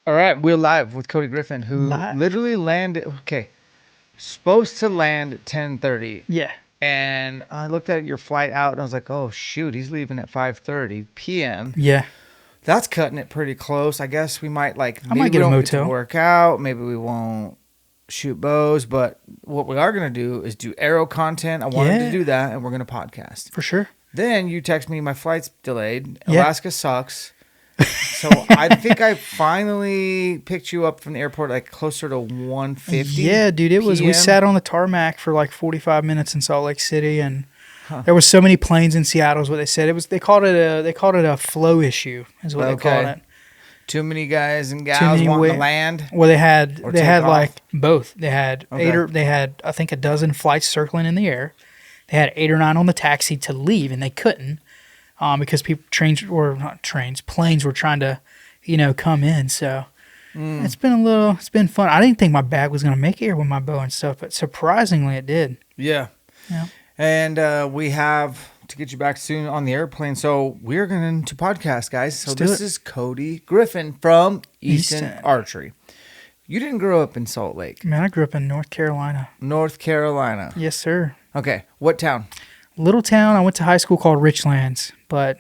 All right, we're live with Cody Griffin, who Live. literally landed. Okay, supposed to land at 10:30, Yeah. and I looked at your flight out, and I was like, "Oh shoot, he's leaving at 5:30 p.m." Yeah. That's cutting it pretty close. I guess we might I maybe might we get a don't get to motel. work out. Maybe we won't shoot bows, but what we are gonna do is do arrow content. I wanted to Yeah. do that, and we're gonna podcast. For sure. Then you text me my flight's delayed. Yeah. Alaska sucks. So I think I finally picked you up from the airport like closer to 1:50. Yeah, dude. It was. We PM. sat on the tarmac for like 45 minutes in Salt Lake City, and Huh. there was so many planes in Seattle. Is what they said. It was. They called it a flow issue. Is what they called it. Too many guys and gals many wanting wa- to land. Well, they had Or they take had off. like both. They had Okay. They had I think a dozen flights circling in the air. They had 8 or 9 on the taxi to leave, and they couldn't because planes were trying to, come in. So it's been fun. I didn't think my bag was gonna make it here with my bow and stuff, but surprisingly, it did. Yeah. Yeah. And we have to get you back soon on the airplane. So we're going to podcast, guys. So Let's do this it. is Cody Griffin from Easton Easton. Archery. You didn't grow up in Salt Lake, Man, I grew up in North Carolina. North Carolina. Yes, sir. Okay. What town? Little town. I went to high school called Richlands, but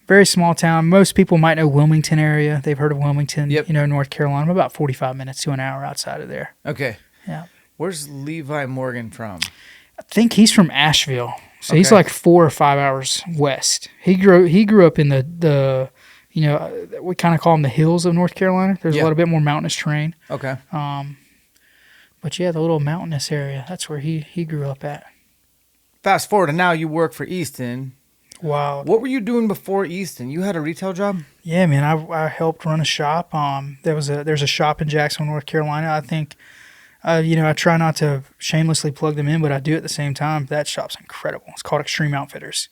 very small town. Most people might know Wilmington area. They've heard of Wilmington, Yep. North Carolina. I'm about 45 minutes to an hour outside of there. Okay. Yeah. Where's Levi Morgan from? I think he's from Asheville. So he's Okay. like 4 or 5 hours west. He grew up in the we kind of call them the hills of North Carolina. There's Yeah. a little bit more mountainous terrain. Okay. But yeah, the little mountainous area. That's where he grew up at. Fast forward to now, you work for Easton. Wow. What were you doing before Easton? You had a retail job? Yeah, man. I helped run a shop. There's a shop in Jacksonville, North Carolina. I think, I try not to shamelessly plug them in, but I do at the same time. That shop's incredible. It's called Extreme Outfitters.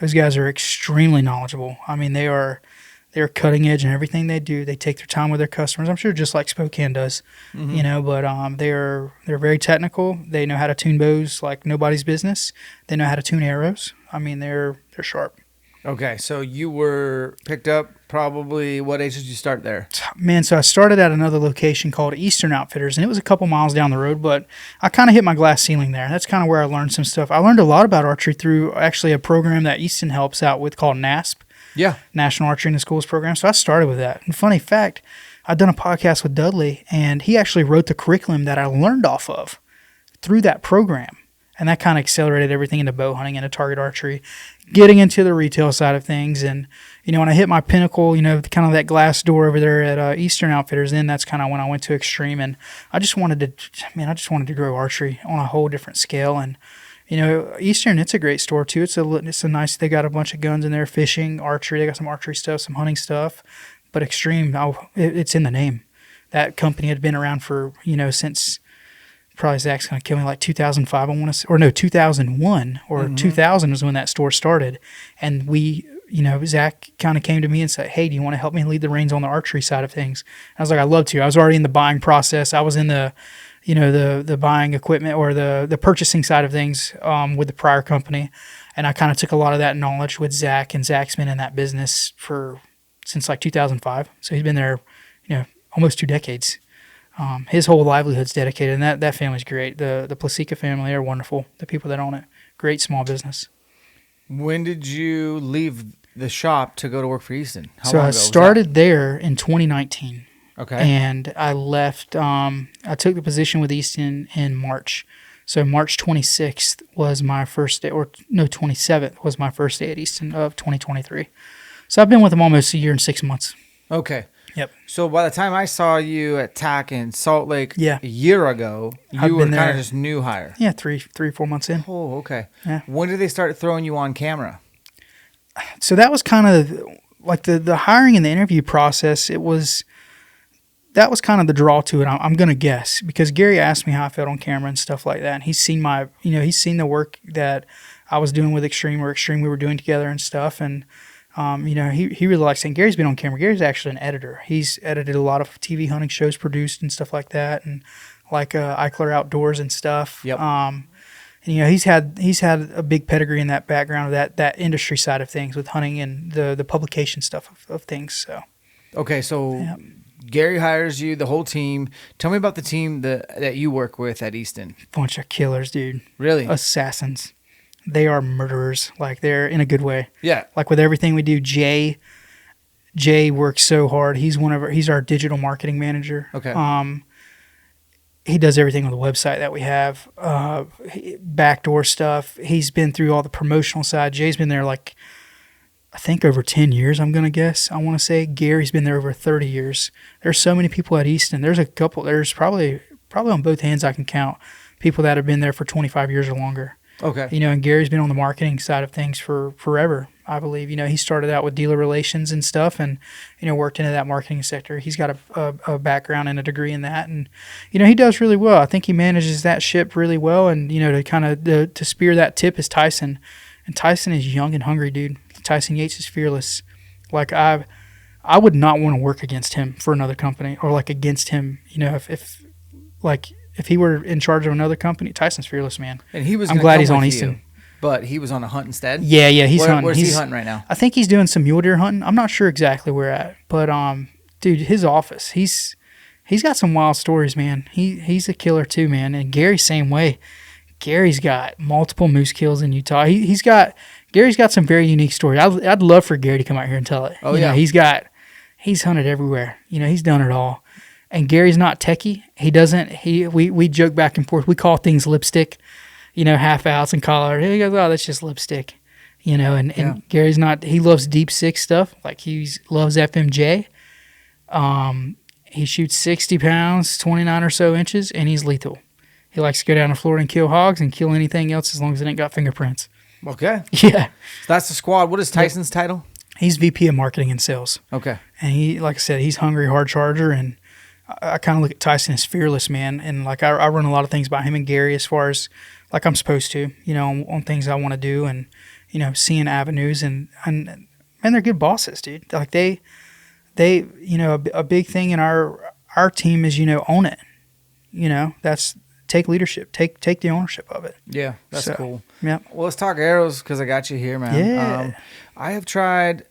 Those guys are extremely knowledgeable. I mean, they're cutting edge in everything they do. They take their time with their customers. I'm sure just like Spokane does, but they're very technical. They know how to tune bows like nobody's business. They know how to tune arrows. I mean, they're sharp. Okay, so you were picked up probably, what age did you start there? Man, so I started at another location called Eastern Outfitters, and it was a couple miles down the road, but I kind of hit my glass ceiling there. That's kind of where I learned some stuff. I learned a lot about archery through actually a program that Easton helps out with called NASP. Yeah. National Archery in the Schools program. So I started with that. And funny fact, I'd done a podcast with Dudley, and he actually wrote the curriculum that I learned off of through that program. And that kind of accelerated everything into bow hunting, into target archery, getting into the retail side of things. And, when I hit my pinnacle, kind of that glass door over there at Eastern Outfitters, then that's kind of when I went to Extreme. And I just wanted to grow archery on a whole different scale. And, Eastern, it's a great store too. It's a nice, they got a bunch of guns in there, fishing, archery. They got some archery stuff, some hunting stuff. But Extreme, it's in the name. That company had been around for, since probably Zach's going to kill me, like 2005, I want to say, or no, 2001 or 2000 was when that store started. And Zach kind of came to me and said, "Hey, do you want to help me lead the reins on the archery side of things?" I was like, "I'd love to." I was already in the buying process. I was in the the buying equipment or the purchasing side of things with the prior company. And I kind of took a lot of that knowledge with Zach, and Zach's been in that business since like 2005. So he's been there, almost 2 decades. His whole livelihood's dedicated, and that family's great. The Plasica family are wonderful. The people that own it, great small business. When did you leave the shop to go to work for Easton? How So long I ago was started there in 2019. that? Okay. And I left. I took the position with Easton in March. So March 26th was my first day, 27th was my first day at Easton of 2023. So I've been with them almost a year and 6 months. Okay. Yep. So by the time I saw you at TAC in Salt Lake Yeah. a year ago, I've you were been kind there. of just new hire. Yeah, 4 months in. Oh, okay. Yeah. When did they start throwing you on camera? So that was kind of like the hiring and the interview process. That was kind of the draw to it. I'm going to guess because Gary asked me how I felt on camera and stuff like that. And he's seen he's seen the work that I was doing with Extreme we were doing together and stuff. And, he really likes saying Gary's been on camera. Gary's actually an editor. He's edited a lot of TV hunting shows produced and stuff like that. And like Eichler Outdoors and stuff. Yep. And, he's had a big pedigree in that background of that industry side of things with hunting and the publication stuff of things. So Okay, so yeah. Gary hires you, the whole team. Tell me about the team that you work with at Easton. Bunch of killers, dude. Really? Assassins. They are murderers. Like, they're in a good way. Yeah. Like, with everything we do, Jay works so hard. He's our digital marketing manager. Okay. He does everything on the website that we have. Backdoor stuff. He's been through all the promotional side. Jay's been there like, I think over 10 years, I'm going to guess. I want to say Gary's been there over 30 years. There's so many people at Easton. There's a couple. There's probably on both hands I can count people that have been there for 25 years or longer. Okay. And Gary's been on the marketing side of things for forever, I believe. He started out with dealer relations and stuff and, worked into that marketing sector. He's got a background and a degree in that. And, he does really well. I think he manages that ship really well. And, to kind of to spear that tip is Tyson. And Tyson is young and hungry, dude. Tyson Yates is fearless. Like, I would not want to work against him for another company or like against him, if he were in charge of another company. Tyson's fearless, man. And he was. I'm glad he's on Easton. But he was on a hunt instead. Yeah, he's hunting. Where's he hunting right now? I think he's doing some mule deer hunting. I'm not sure exactly where at, but dude, his office. He's got some wild stories, man. He's a killer too, man. And Gary, same way. Gary's got multiple moose kills in Utah. Gary's got some very unique stories. I'd love for Gary to come out here and tell it. Oh, yeah. He's hunted everywhere. He's done it all. And Gary's not techie. We joke back and forth. We call things lipstick, half outs and collar. He goes, oh, that's just lipstick. And Gary's not, he loves deep six stuff. Like loves FMJ. He shoots 60 pounds, 29 or so inches, and he's lethal. He likes to go down to Florida and kill hogs and kill anything else as long as it ain't got fingerprints. Okay. Yeah. So that's the squad. What is Tyson's title? He's VP of Marketing and Sales. Okay. And he, like I said, he's hungry, hard charger, and I kind of look at Tyson as fearless, man. And like I run a lot of things by him and Gary as far as like I'm supposed to, on things I want to do and, seeing avenues and they're good bosses, dude. Like they a big thing in our team is, own it. That's take leadership, take the ownership of it. Yeah, that's cool. Yeah. Well, let's talk arrows because I got you here, man. Yeah. I have tried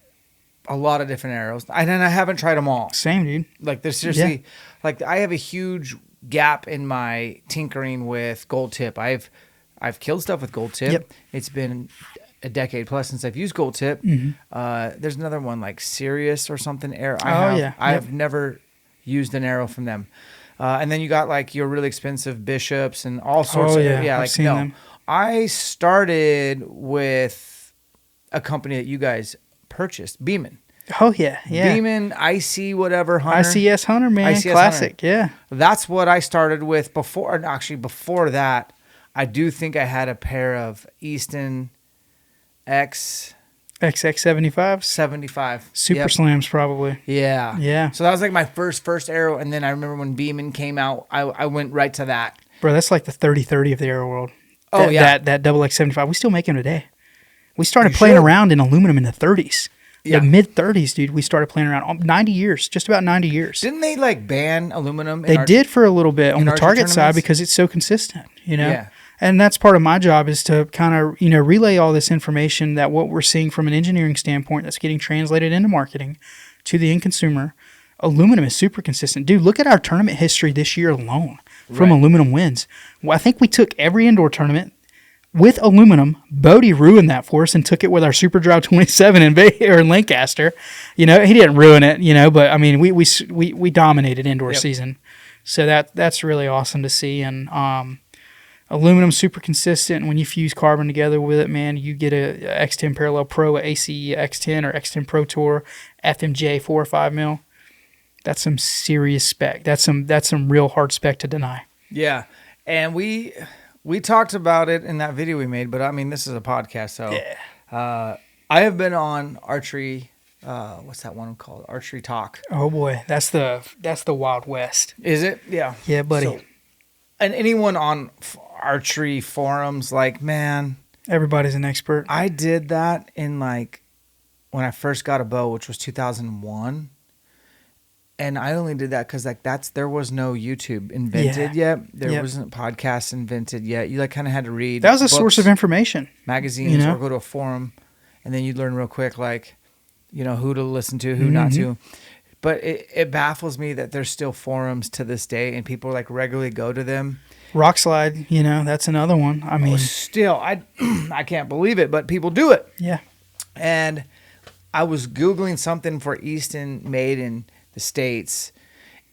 a lot of different arrows, and I haven't tried them all. Same, dude. Like there's seriously, like I have a huge gap in my tinkering with gold tip. I've killed stuff with gold tip. Yep. It's been a decade plus since I've used gold tip. Mm-hmm. There's another one like Sirius or something arrow. I have never used an arrow from them. And then you got like your really expensive bishops and all sorts of I've seen them. I started with a company that you guys purchased, Beeman. Oh yeah. Beeman IC whatever hunter. ICS Hunter, man. ICS Classic. Hunter. Yeah. That's what I started with before. And actually, before that, I do think I had a pair of Easton XX75s. 75. Super Slams, probably. Yeah. Yeah. So that was like my first arrow. And then I remember when Beeman came out, I went right to that. Bro, that's like the 30-30 of the arrow world. That double X75. We still make them today. We started playing around in aluminum in the 30s. Yeah. The mid-30s, dude, we started playing around. 90 years, just about 90 years. Didn't they like ban aluminum? They did for a little bit on the target side because it's so consistent, Yeah. And that's part of my job is to kind of, relay all this information that what we're seeing from an engineering standpoint that's getting translated into marketing to the end consumer. Aluminum is super consistent. Dude, look at our tournament history this year alone from aluminum wins. Well, I think we took every indoor tournament with aluminum. Bodie ruined that for us and took it with our Super Drive 27 in Lancaster. He didn't ruin it, but I mean, we dominated indoor season. So that's really awesome to see. And aluminum super consistent. When you fuse carbon together with it, man, you get a X10 Parallel Pro, a ACE X10 or X10 Pro Tour, FMJ 4 or 5 mil. That's some serious spec. That's some real hard spec to deny. Yeah, and we talked about it in that video we made, but I mean, this is a podcast, so I have been on Archery. What's that one called? Archery Talk. Oh boy, that's the Wild West. Is it? Yeah. Yeah, buddy. So, and anyone on archery forums, like, man, everybody's an expert. I did that in like when I first got a bow, which was 2001. And I only did that because like there was no YouTube invented yet. There wasn't podcasts invented yet. You like kind of had to read. That was a books, source of information. Magazines or go to a forum, and then you'd learn real quick like, who to listen to, who not to. But it baffles me that there's still forums to this day and people like regularly go to them. Rock slide, that's another one. I mean, still, I can't believe it, but people do it. Yeah. And I was Googling something for Easton made in the States,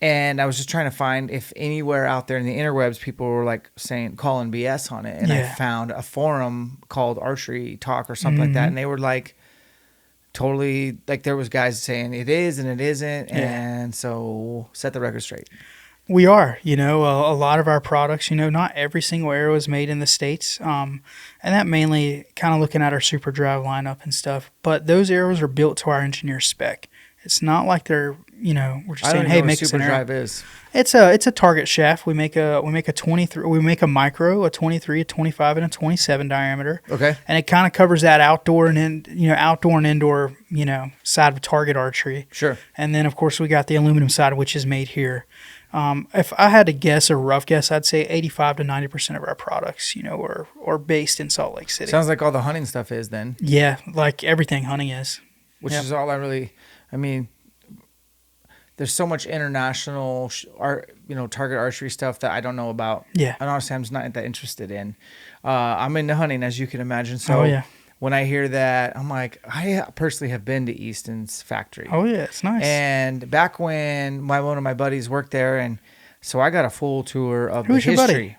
and I was just trying to find if anywhere out there in the interwebs people were like calling BS on it. And I found a forum called Archery Talk or something like that, and they were like totally like there was guys saying it is and it isn't, and so set the record straight. We are, a lot of our products, not every single arrow is made in the States. And that mainly kind of looking at our Super Drive lineup and stuff. But those arrows are built to our engineer spec. It's not like they're, we're just saying, hey, make us an arrow. Super Drive is. It's a target shaft. We make a 23, we make a micro, a 23, a 25, and a 27 diameter. Okay. And it kind of covers that outdoor and indoor, side of target archery. Sure. And then of course we got the aluminum side, which is made here. If I had to guess, a rough guess, I'd say 85 to 90% of our products, are based in Salt Lake City. Sounds like all the hunting stuff is then. Yeah, like everything hunting is. Which is all I mean, there's so much international target archery stuff that I don't know about. Yeah. And honestly, I'm just not that interested in. I'm into hunting, as you can imagine. So when I hear that, I'm like, I personally have been to Easton's factory. Oh, yeah, it's nice. And back when one of my buddies worked there, and so I got a full tour of Who's the your history. buddy?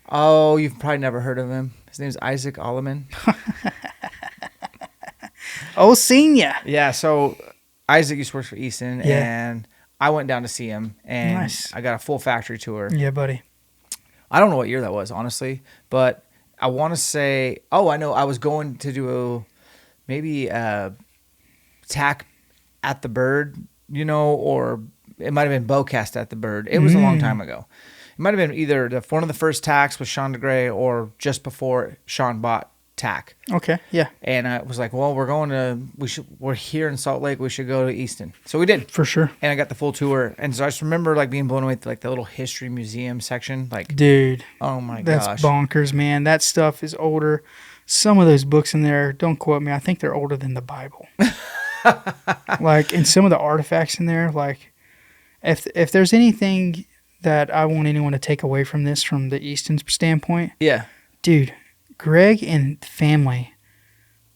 Oh, you've probably never heard of him. His name's Isaac Alleman. Oh, senior. Yeah, so Isaac used to work for Easton, and I went down to see him, and I got a full factory tour. Yeah, buddy. I don't know what year that was, honestly, but I want to say, I know I was going to do maybe a tack at the bird, or it might have been bowcast at the bird. It was a long time ago. It might have been either one of the first tacks with Sean DeGray or just before Sean bought tack. Okay, yeah. And I was like, well, we're here in Salt Lake. We should go to Easton. So we did. For sure. And I got the full tour. And so I just remember like being blown away with like the little history museum section. Like, dude, oh my gosh. That's bonkers, man. That stuff is older. Some of those books in there, don't quote me, I think they're older than the Bible. Like, and some of the artifacts in there, like, if there's anything that I want anyone to take away from this from the Easton standpoint, dude, Greg and family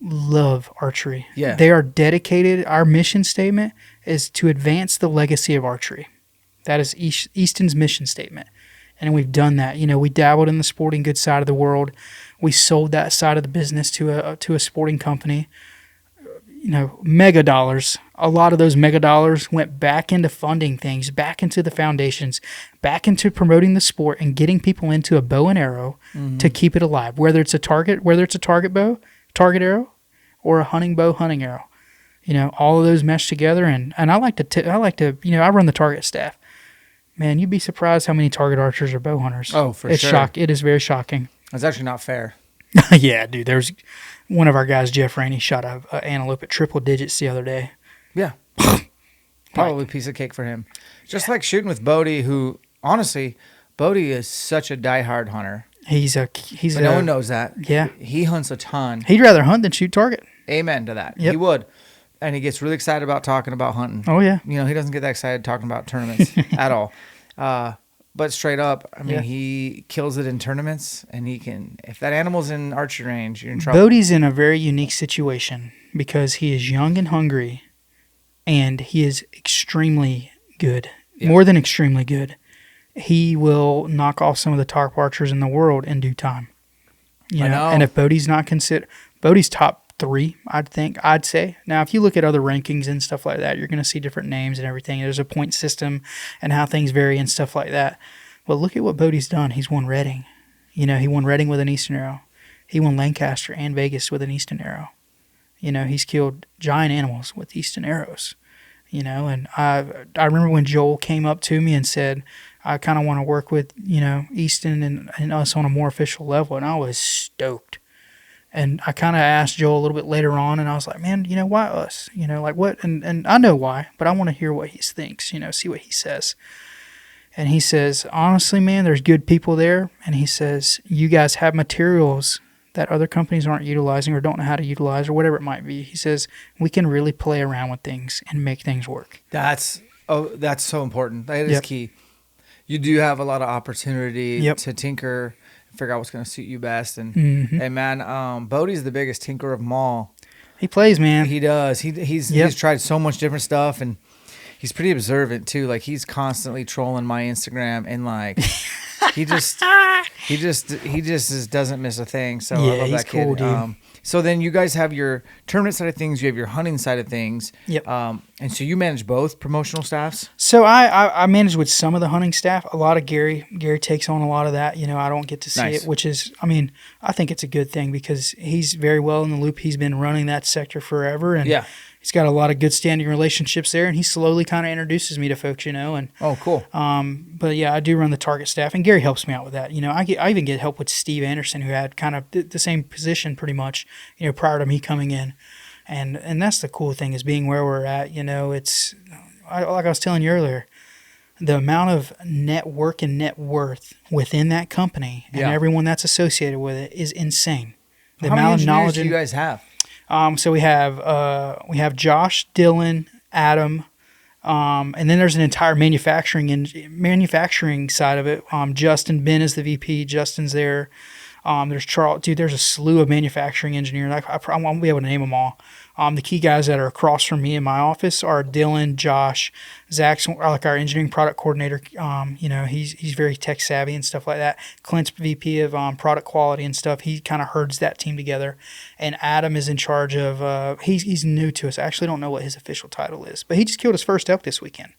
love archery. Yeah. They are dedicated. Our mission statement is to advance the legacy of archery. That is Easton's mission statement. And we've done that. We dabbled in the sporting goods side of the world. We sold that side of the business to a sporting company. Mega dollars. A lot of those mega dollars went back into funding things, back into the foundations, back into promoting the sport and getting people into a bow and arrow to keep it alive. Whether it's a target bow, target arrow, or a hunting bow, hunting arrow. All of those mesh together. And I like to, I run the target staff. Man, you'd be surprised how many target archers are bow hunters. Oh, for sure. It is very shocking. It's actually not fair. Yeah, dude. There's one of our guys, Jeff Rainey, shot a antelope at triple digits the other day. Yeah. Probably a piece of cake for him. Just like shooting with Bodie, who, honestly, Bodie is such a diehard hunter. But no one knows that. Yeah. He hunts a ton. He'd rather hunt than shoot target. Amen to that. Yep. He would. And he gets really excited about talking about hunting. Oh, yeah. He doesn't get that excited talking about tournaments at all. But straight up, I mean, he kills it in tournaments, and he can. If that animal's in archery range, you're in trouble. Bodie's in a very unique situation because he is young and hungry, and he is extremely good, more than extremely good. He will knock off some of the top archers in the world in due time. I know. And if Bodie's not considered, Bodie's top 3, I'd say. Now, if you look at other rankings and stuff like that, you're going to see different names and everything. There's a point system and how things vary and stuff like that. But look at what Bodie's done. He's won Reading. He won Reading with an Easton arrow. He won Lancaster and Vegas with an Easton arrow. He's killed giant animals with Easton arrows. And I remember when Joel came up to me and said, I kind of want to work with, Easton and us on a more official level. And I was stoked. And I kind of asked Joel a little bit later on, and I was like, man, why us? Like what? And I know why, but I want to hear what he thinks, see what he says. And he says, honestly, man, there's good people there. And he says, you guys have materials that other companies aren't utilizing or don't know how to utilize or whatever it might be. He says we can really play around with things and make things work. That's so important. That is Yep. key. You do have a lot of opportunity Yep. to tinker and figure out what's going to suit you best. And Mhm. hey, man, Bodie's the biggest tinker of them all. He plays, man. He does. He's tried so much different stuff, and he's pretty observant too. Like he's constantly trolling my Instagram, and like he just doesn't miss a thing. So I Yeah, love he's that kid. cool, dude. So then you guys have your tournament side of things, you have your hunting side of things. Yep. And so you manage both promotional staffs. So I manage with some of the hunting staff. A lot of Gary takes on a lot of that. You know, I don't get to see Nice. it, which is, I mean, I think it's a good thing because he's very well in the loop. He's been running that sector forever, and Yeah. he's got a lot of good standing relationships there. And he slowly kind of introduces me to folks, you know. And Oh, cool. but yeah, I do run the target staff, and Gary helps me out with that. You know, I even get help with Steve Anderson, who had kind of the same position pretty much, you know, prior to me coming in. And that's the cool thing is being where we're at. You know, it's like I was telling you earlier, the amount of network and net worth within that company and Yeah. everyone that's associated with it is insane. The How many amount of engineers knowledge do you guys have? so we have Josh, Dylan, Adam, and then there's an entire manufacturing side of it. Justin Ben is the VP. Justin's there. There's Charles. Dude, there's a slew of manufacturing engineers. I won't be able to name them all. The key guys that are across from me in my office are Dylan, Josh, Zach's like our engineering product coordinator. You know, he's very tech savvy and stuff like that. Clint's VP of product quality and stuff. He kind of herds that team together. And Adam is in charge of. He's new to us. I actually don't know what his official title is, but he just killed his first elk this weekend.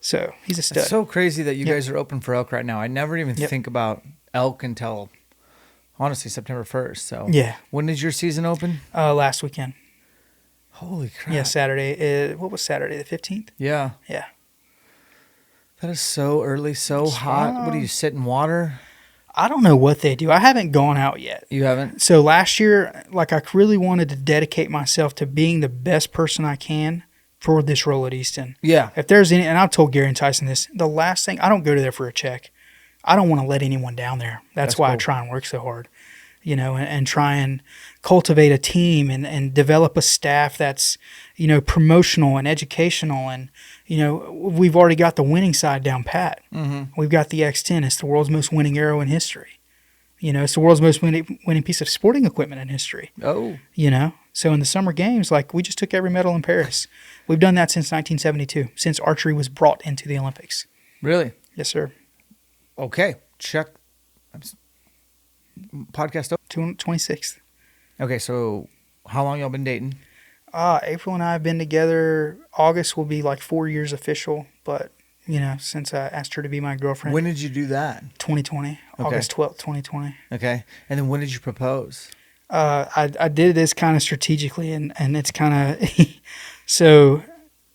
So he's a stud. It's so crazy that you guys are open for elk right now. I never even think about elk until honestly September 1st. So Yeah. when did your season open? Last weekend. Holy crap. Yeah, Saturday. What was Saturday? The 15th? Yeah. Yeah. That is so early, so hot. What do you sit in water? I don't know what they do. I haven't gone out yet. You haven't? So last year, like I really wanted to dedicate myself to being the best person I can for this role at Easton. Yeah. If there's any, and I've told Gary and Tyson this, the last thing, I don't go to there for a check. I don't want to let anyone down there. That's why I cool. try and work so hard, you know, and try and cultivate a team and develop a staff that's, you know, promotional and educational. And, you know, we've already got the winning side down pat. Mm-hmm. We've got the X10. It's the world's most winning arrow in history. You know, it's the world's most winning piece of sporting equipment in history. Oh. You know, so in the summer games, like we just took every medal in Paris. We've done that since 1972, since archery was brought into the Olympics. Really? Yes, sir. Okay. Check. Podcast over. 26th. Okay, so how long y'all been dating? April and I have been together. August will be like 4 years official, but you know, since I asked her to be my girlfriend. When did you do that? 2020, August 12th, 2020. Okay. And then when did you propose? I did this kind of strategically, and it's kind of so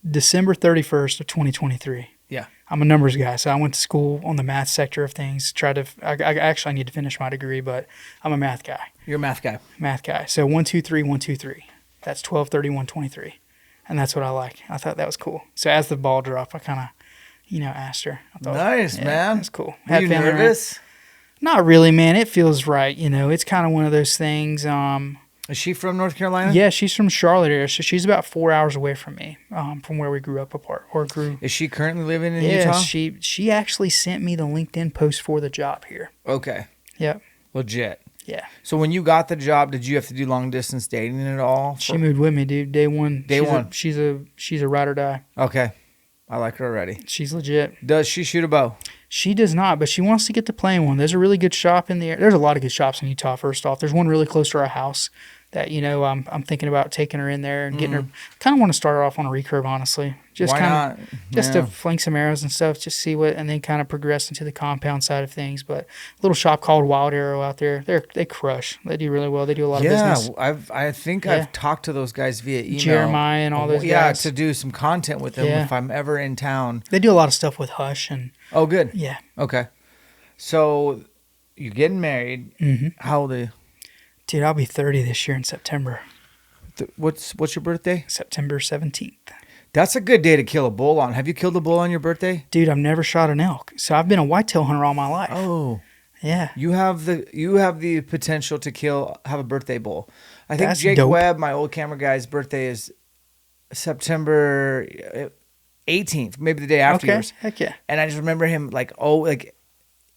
December 31st of 2023. Yeah. I'm a numbers guy, so I went to school on the math sector of things. I actually need to finish my degree, but I'm a math guy. You're a math guy. Math guy. So 1, 2, 3, 1, 2, 3. That's 12, 31, 23. And that's what I like. I thought that was cool. So as the ball dropped, I kind of, you know, asked her. I thought, Nice, man. That's cool. Were you family around. nervous? Not really, man. It feels right. You know, it's kind of one of those things. Is she from North Carolina? Yeah, she's from Charlotte area, so she's about 4 hours away from me, from where we grew up apart or grew. Is she currently living in Yeah, Utah? she actually sent me the LinkedIn post for the job here. Okay. Yep. Legit. Yeah. So when you got the job, did you have to do long distance dating at all? She moved with me, dude. Day one. Day one. She's a ride or die. Okay. I like her already. She's legit. Does she shoot a bow? She does not, but she wants to get to playing one. There's a really good shop in the area. There's a lot of good shops in Utah, first off. There's one really close to our house that, you know, I'm thinking about taking her in there and getting her. Kind of want to start her off on a recurve, honestly. Just Why kind of not? just Yeah. to fling some arrows and stuff, just see what, and then kind of progress into the compound side of things. But a little shop called Wild Arrow out there, they crush. They do really well. They do a lot of business. I think Yeah. I've talked to those guys via email. Jeremiah and all those Yeah, guys. to do some content with them Yeah. if I'm ever in town. They do a lot of stuff with Hush and Oh, good. yeah. Okay. So you're getting married. Mm-hmm. How old are you? Dude, I'll be 30 this year in September. What's your birthday? September 17th. That's a good day to kill a bull on. Have you killed a bull on your birthday? Dude, I've never shot an elk. So I've been a whitetail hunter all my life. Oh. Yeah. You have the potential to have a birthday bull. I think That's Jake dope. Webb, my old camera guy's birthday is September 18th, maybe the day after Okay. yours. Heck yeah. And I just remember him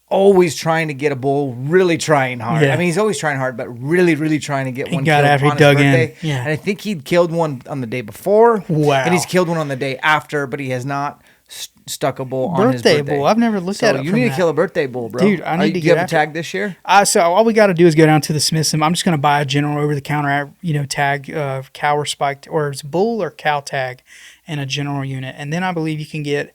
always trying to get a bull, really trying hard. Yeah. I mean, he's always trying hard, but really, really trying to get one got killed after he on his dug in. birthday. Yeah. And I think he'd killed one on the day before. Wow. And he's killed one on the day after, but he has not stuck a bull on his birthday. bull. I've never looked at it. You from need that. to kill a birthday bull, bro. Dude, I need to you get have a after tag this year? So all we got to do is go down to the Smiths, and I'm just going to buy a general over-the-counter, tag, cow or spiked, or it's bull or cow tag, and a general unit. And then I believe you can get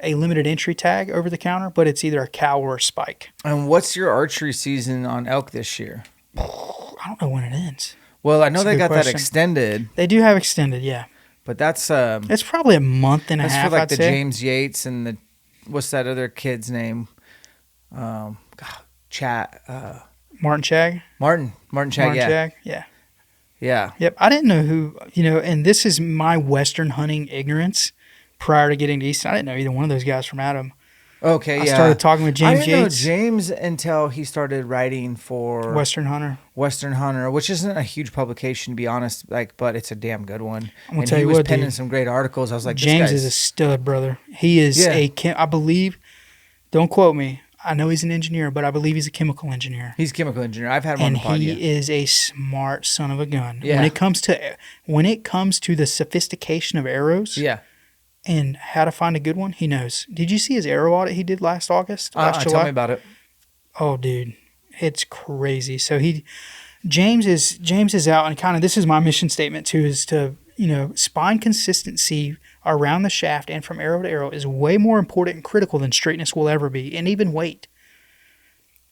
a limited entry tag over the counter, but it's either a cow or a spike. And what's your archery season on elk this year? I don't know when it ends. Well, I know That's a they good got question. that extended, They do have extended, yeah. but that's It's probably a month and a that's half, for like I'd the say. James Yates and the what's that other kid's name? Chat Martin Chag? Martin Chag, yeah. Chag? Yeah. Yeah. Yep. I didn't know who, and this is my Western hunting ignorance prior to getting to Easton. I didn't know either one of those guys from Adam. Okay, yeah. I started talking with James I didn't Yates. know James until he started writing for Western Hunter. Western Hunter, which isn't a huge publication to be honest, but it's a damn good one. I'm gonna And tell he you was what, penning dude. some great articles. I was like, James this is a stud, brother. He is I believe, don't quote me, I know he's an engineer, but I believe he's a chemical engineer. he's a chemical engineer. I've had him on And the pod. he is a smart son of a gun. Yeah. When it comes to the sophistication of arrows Yeah. and how to find a good one, he knows. Did you see his arrow audit he did last August? Last Tell July? me about it. Oh, dude, it's crazy. So James is out, and kind of this is my mission statement too, is to spine consistency around the shaft and from arrow to arrow is way more important and critical than straightness will ever be, and even weight.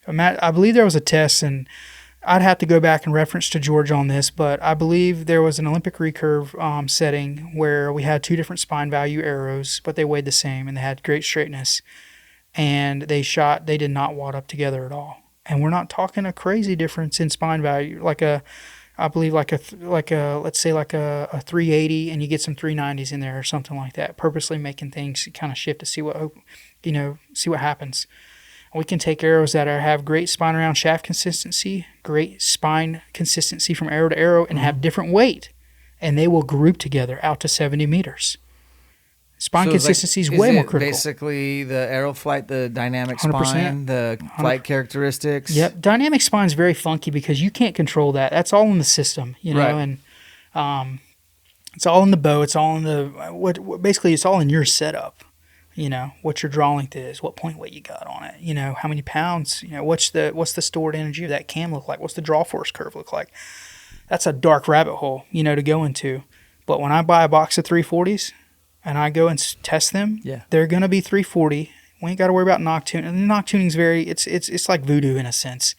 I believe there was a test, and I'd have to go back and reference to George on this, but I believe there was an Olympic recurve setting where we had two different spine value arrows, but they weighed the same and they had great straightness. And they did not wad up together at all. And we're not talking a crazy difference in spine value, I believe let's say like a 380, and you get some 390s in there or something like that, purposely making things kind of shift to see what happens. We can take arrows that have great spine around shaft consistency, great spine consistency from arrow to arrow, and have different weight, and they will group together out to 70 meters. Spine consistency is way more critical. Basically, the arrow flight, the dynamic 100%. spine, the flight characteristics. Yep, dynamic spine is very funky because you can't control that. That's all in the system, Right. and it's all in the bow. It's all in the basically it's all in your setup. What your draw length is, what point weight you got on it. How many pounds. What's the stored energy of that cam look like? What's the draw force curve look like? That's a dark rabbit hole, to go into. But when I buy a box of 340s. And I go and test them, they're going to be 340. We ain't got to worry about noctune. And the noctuning's it's like voodoo in a sense.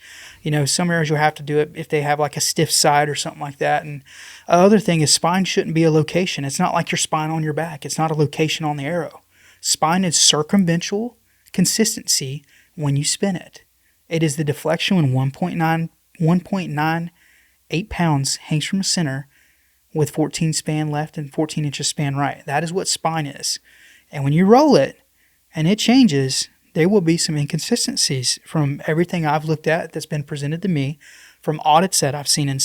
Some arrows you'll have to do it if they have like a stiff side or something like that. And other thing is spine shouldn't be a location. It's not like your spine on your back. It's not a location on the arrow. Spine is circumventual consistency when you spin it. It is the deflection when 1.98 pounds hangs from the center with 14 span left and 14 inches span right. That is what spine is. And when you roll it and it changes, there will be some inconsistencies from everything I've looked at that's been presented to me, from audits that I've seen and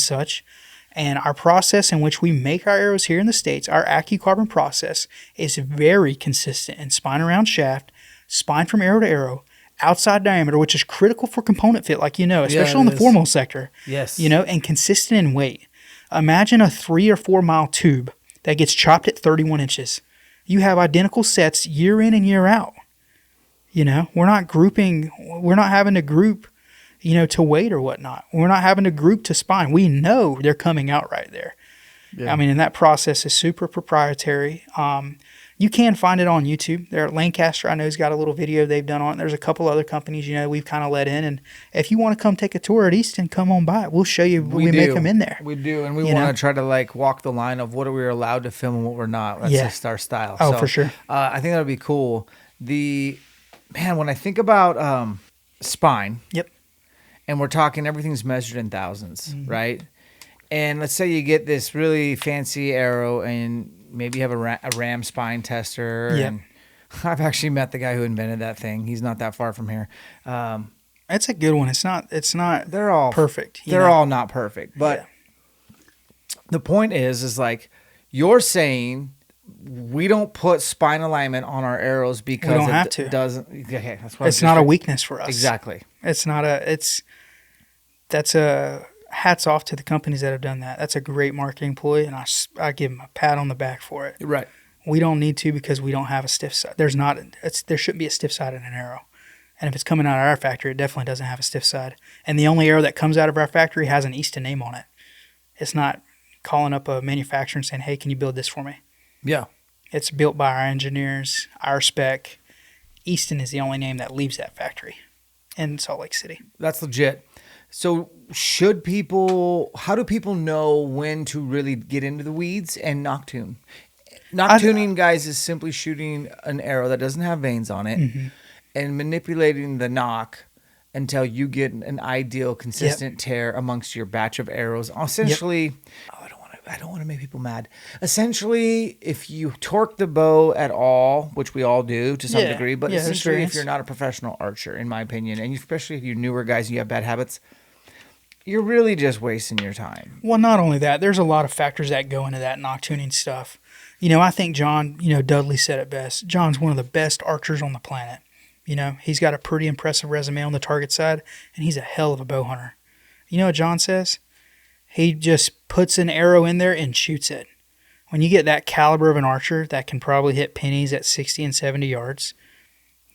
such. And our process in which we make our arrows here in the States, our AccuCarbon process, is very consistent in spine around shaft, spine from arrow to arrow, outside diameter, which is critical for component fit, especially on the formal sector. Yes. And consistent in weight. Imagine a 3 or 4 mile tube that gets chopped at 31 inches. You have identical sets year in and year out. We're not having to group, to weight or whatnot. We're not having to group to spine. We know they're coming out right there. Yeah. I mean, and that process is super proprietary. You can find it on YouTube. There, Lancaster, I know, has got a little video they've done on it. There's a couple other companies, we've kind of let in. And if you want to come take a tour at Easton, come on by. We'll show you. We make them in there. We do, and we want to try to walk the line of what are we allowed to film and what we're not. That's just our style. Oh, for sure. I think that would be cool. When I think about spine. Yep. And we're talking everything's measured in thousands, right? And let's say you get this really fancy arrow and maybe you have a ram spine tester. Yep. And I've actually met the guy who invented that thing. He's not that far from here. It's a good one. It's not They're all perfect. They're all not perfect. But the point is like you're saying we don't put spine alignment on our arrows because we don't have to. Doesn't. Okay, that's what it's not a weakness for us. Exactly. It's not a. That's a hats off to the companies that have done that. That's a great marketing ploy, and I give them a pat on the back for it. Right. We don't need to because we don't have a stiff side. There shouldn't be a stiff side in an arrow. And if it's coming out of our factory, it definitely doesn't have a stiff side. And the only arrow that comes out of our factory has an Easton name on it. It's not calling up a manufacturer and saying, hey, can you build this for me? Yeah. It's built by our engineers, our spec. Easton is the only name that leaves that factory in Salt Lake City. That's legit. So how do people know when to really get into the weeds and noctune? Noctuning, guys, is simply shooting an arrow that doesn't have vanes on it. Mm-hmm. And manipulating the nock until you get an ideal, consistent tear amongst your batch of arrows. Essentially, I don't want to make people mad. Essentially, if you torque the bow at all, which we all do to some degree, but essentially if you're not a professional archer, in my opinion, and especially if you're newer guys and you have bad habits, you're really just wasting your time. Well, not only that, there's a lot of factors that go into that nock tuning stuff. I think John, Dudley said it best. John's one of the best archers on the planet. He's got a pretty impressive resume on the target side, and he's a hell of a bow hunter. You know what John says? He just puts an arrow in there and shoots it. When you get that caliber of an archer that can probably hit pennies at 60 and 70 yards,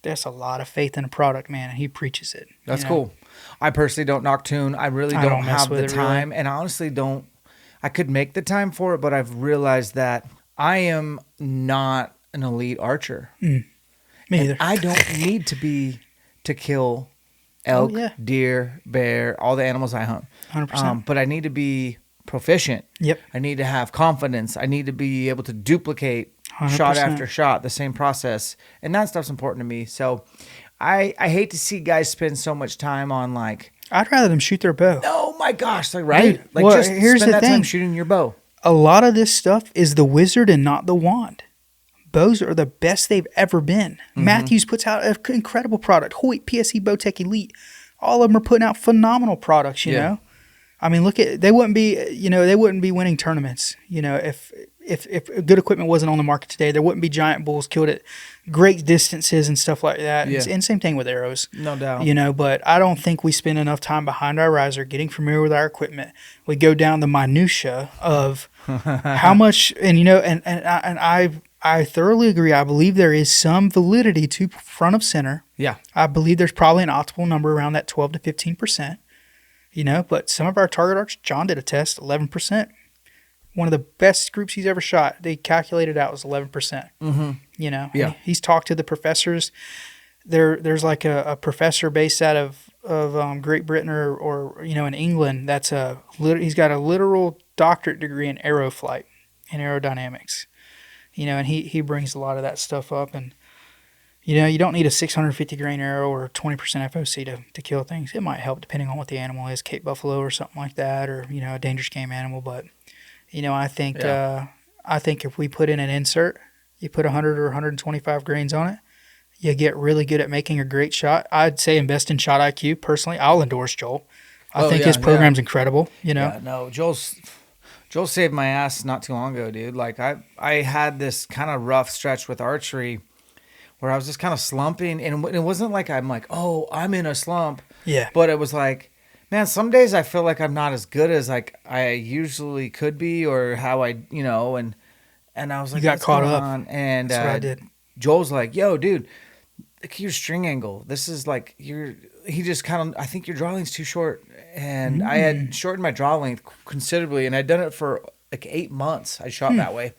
that's a lot of faith in a product, man, and he preaches it. That's cool. I personally don't noctune. I really don't have the time, and I honestly don't. I could make the time for it, but I've realized that I am not an elite archer. Me either. I don't need to kill elk, deer, bear, all the animals I hunt. 100%. But I need to be proficient. Yep. I need to have confidence. I need to be able to duplicate 100%. Shot after shot, the same process. And that stuff's important to me. So I hate to see guys spend so much time on like... I'd rather them shoot their bow. Oh my gosh, right? Dude, just here's spend the thing. Time shooting your bow. A lot of this stuff is the wizard and not the wand. Bows are the best they've ever been. Mm-hmm. Matthews puts out an incredible product. Hoyt, PSE, Bowtech Elite. All of them are putting out phenomenal products, you know. I mean, they wouldn't be winning tournaments, if good equipment wasn't on the market today. There wouldn't be giant bulls killed at great distances and stuff like that. Yeah. And same thing with arrows. No doubt. But I don't think we spend enough time behind our riser getting familiar with our equipment. We go down the minutia of how much, and I thoroughly agree. I believe there is some validity to front of center. Yeah. I believe there's probably an optimal number around that 12 to 15%. But some of our target arcs, John did a test, 11%. One of the best groups he's ever shot, they calculated out was 11%. Mm-hmm. Yeah. He's talked to the professors. There's like a professor based out of Great Britain or in England. He's got a literal doctorate degree in aero flight and aerodynamics. And he brings a lot of that stuff up. And, you don't need a 650 grain arrow or 20% FOC to kill things. It might help depending on what the animal is, Cape buffalo or something like that, or, a dangerous game animal. But, I think if we put in an insert, you put 100 or 125 grains on it, you get really good at making a great shot. I'd say invest in shot IQ. Personally, I'll endorse Joel. I think his program's incredible, Yeah, no, Joel saved my ass not too long ago, dude. Like I had this kind of rough stretch with archery where I was just kind of slumping, and it wasn't like I'm like, oh, I'm in a slump. Yeah. But it was like, man, some days I feel like I'm not as good as like I usually could be, or how I, and I was like, you got caught up. And that's what I did. Joel's like, yo, dude, look at your string angle. This is like he just kind of, I think your draw length's too short. And I had shortened my draw length considerably, and I'd done it for like 8 months. I shot that way.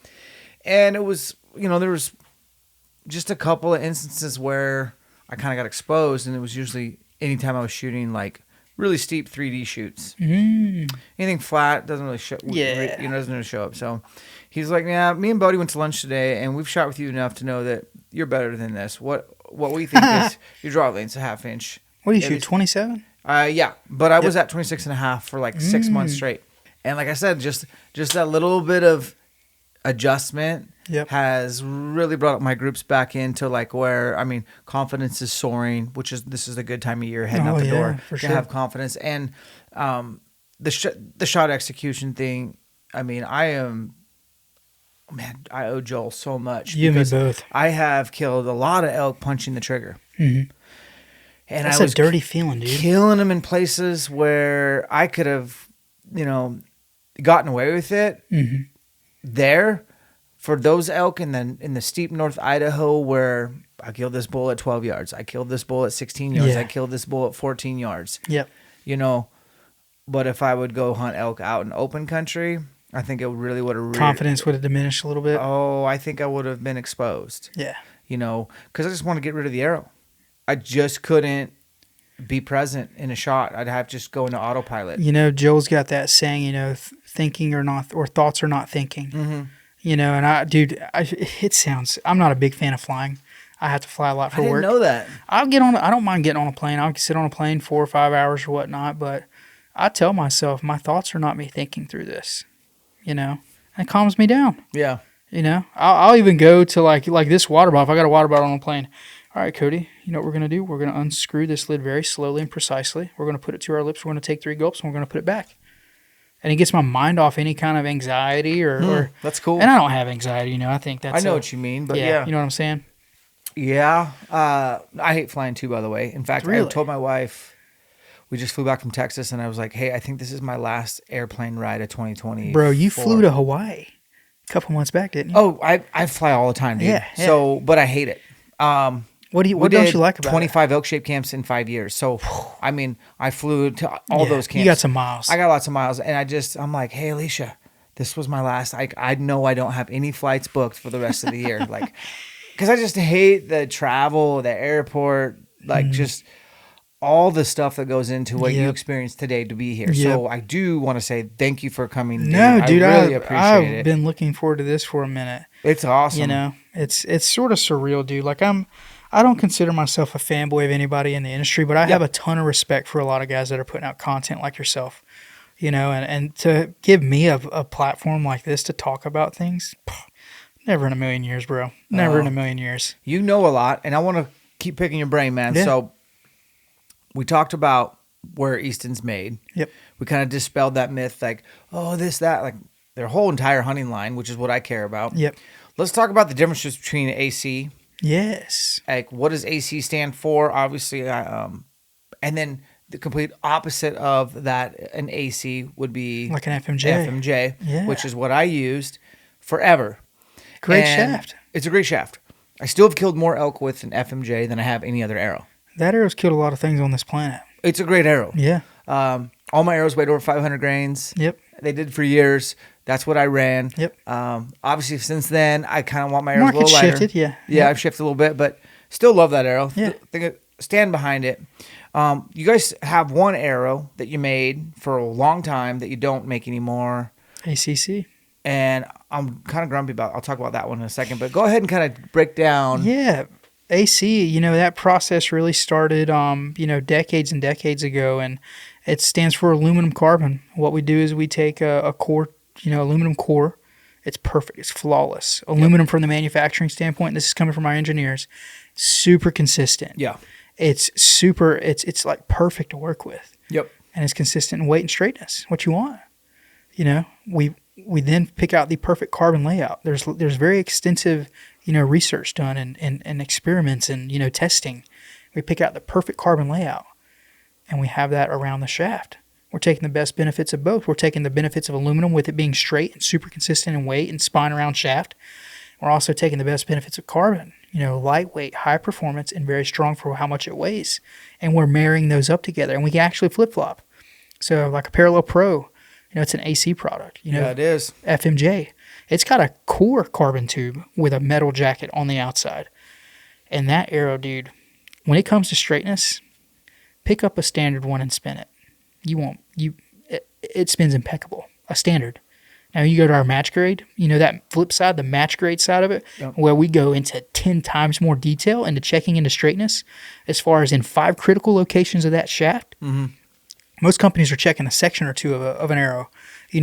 And it was, there was just a couple of instances where I kind of got exposed, and it was usually anytime I was shooting like really steep 3D shoots. Anything flat doesn't really show. Doesn't really show up. So he's like, yeah, me and Bodie went to lunch today, and we've shot with you enough to know that you're better than this. What we think is your draw length's a half inch. What do you shoot, 27? Yeah, but I was at 26.5 for like 6 months straight. And like I said, just that little bit of adjustment has really brought up my groups back into like where, I mean, confidence is soaring, this is a good time of year heading out the door for to sure. have confidence. And the shot execution thing, I mean, I owe Joel so much. You and me both. I have killed a lot of elk punching the trigger. Mm-hmm. And that's I was a dirty feeling, dude. Killing them in places where I could have, gotten away with it there for those elk in the steep North Idaho where I killed this bull at 12 yards. I killed this bull at 16 yards. I killed this bull at 14 yards. Yep. But if I would go hunt elk out in open country, I think it really would have... Confidence would have diminished a little bit. Oh, I think I would have been exposed. Yeah. Because I just want to get rid of the arrow. I just couldn't be present in a shot. I'd have to just go into autopilot. Joel's got that saying, thinking or not, or thoughts are not thinking. Mm-hmm. And I'm not a big fan of flying. I have to fly a lot for work. I didn't know that. I don't mind getting on a plane. I'll sit on a plane 4 or 5 hours or whatnot, but I tell myself my thoughts are not me thinking through this, and it calms me down. Yeah. I'll even go to like this water bottle. If I got a water bottle on a plane, all right, Cody, you know what we're going to do? We're going to unscrew this lid very slowly and precisely. We're going to put it to our lips. We're going to take 3 gulps, and we're going to put it back. And it gets my mind off any kind of anxiety or that's cool. And I don't have anxiety, I think that's... I know what you mean, but yeah. You know what I'm saying? Yeah. I hate flying too, by the way. In fact, Really? I told my wife, we just flew back from Texas, and I was like, hey, I think this is my last airplane ride of 2020. Bro, you flew to Hawaii a couple months back, didn't you? Oh, I fly all the time, dude. Yeah. So, but I hate it. What don't you like about 25 ELKSHAPE camps in 5 years. So, I mean, I flew to all those camps. You got some miles. I got lots of miles. And I'm like, hey, Alicia, this was my last. I know I don't have any flights booked for the rest of the year. Like, because I just hate the travel, the airport, like just all the stuff that goes into what you experienced today to be here. So I do want to say thank you for coming. No, dude, I really appreciate it. I've been looking forward to this for a minute. It's awesome. It's sort of surreal, dude. Like I don't consider myself a fanboy of anybody in the industry, but I have a ton of respect for a lot of guys that are putting out content like yourself, and to give me a platform like this to talk about things, never in a million years, bro. Never in a million years. You know a lot, and I want to keep picking your brain, man. Yeah. So we talked about where Easton's made. Yep. We kind of dispelled that myth, like, oh, this, that, like their whole entire hunting line, which is what I care about. Yep. Let's talk about the differences between AC. Yes. Like, what does AC stand for? Obviously, and then the complete opposite of that, an AC would be like an FMJ, which is what I used forever. Great shaft. It's a great shaft. I still have killed more elk with an FMJ than I have any other arrow. That arrow's killed a lot of things on this planet. It's a great arrow. Yeah. All my arrows weighed over 500 grains. Yep. They did for years. That's what I ran. Yep. Obviously, since then, I kind of want my arrows a little lighter. Shifted, yeah. Yeah, yep. I've shifted a little bit, but still love that arrow. Yeah. Stand behind it. You guys have one arrow that you made for a long time that you don't make anymore. ACC. And I'm kind of grumpy about it. I'll talk about that one in a second, but go ahead and kind of break down. Yeah. AC, that process really started, decades and decades ago, and it stands for aluminum carbon. What we do is we take a core, aluminum core. It's perfect. It's flawless. Aluminum from the manufacturing standpoint, this is coming from our engineers, super consistent. Yeah. It's super, it's like perfect to work with. Yep. And it's consistent in weight and straightness, what you want. We then pick out the perfect carbon layout. There's very extensive, research done and experiments and, testing. We pick out the perfect carbon layout, and we have that around the shaft. We're taking the best benefits of both. We're taking the benefits of aluminum with it being straight and super consistent in weight and spine around shaft. We're also taking the best benefits of carbon, lightweight, high performance, and very strong for how much it weighs. And we're marrying those up together, and we can actually flip-flop. So like a Parallel Pro, it's an AC product. Yeah, it is. FMJ. It's got a core carbon tube with a metal jacket on the outside. And that arrow, dude, when it comes to straightness, pick up a standard one and spin it. It spins impeccable. A standard. Now you go to our match grade, that flip side, the match grade side of it, where we go into 10 times more detail into checking into straightness as far as in 5 critical locations of that shaft. Mm-hmm. Most companies are checking a section or two of an arrow,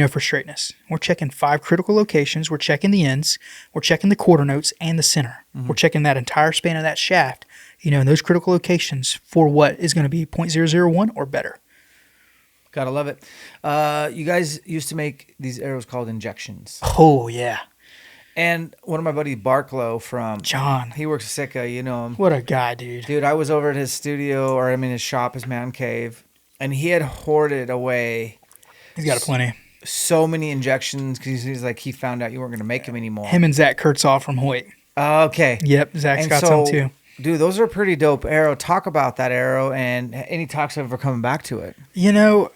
for straightness. We're checking 5 critical locations. We're checking the ends. We're checking the quarter notes and the center. Mm-hmm. We're checking that entire span of that shaft, in those critical locations for what is going to be 0.001 or better. Gotta love it. You guys used to make these arrows called injections. Oh, yeah. And one of my buddies, Barklow from John, he works at Sika, you know him. What a guy, dude. Dude, I was over at his studio, his shop, his man cave, and he had hoarded away. He's got plenty. So many injections because he's like, he found out you weren't going to make them anymore. Him and Zach Kurtzoff from Hoyt. Okay. Yep, Zach's got some too. Dude, those are pretty dope arrow. Talk about that arrow and any talks ever coming back to it. I'm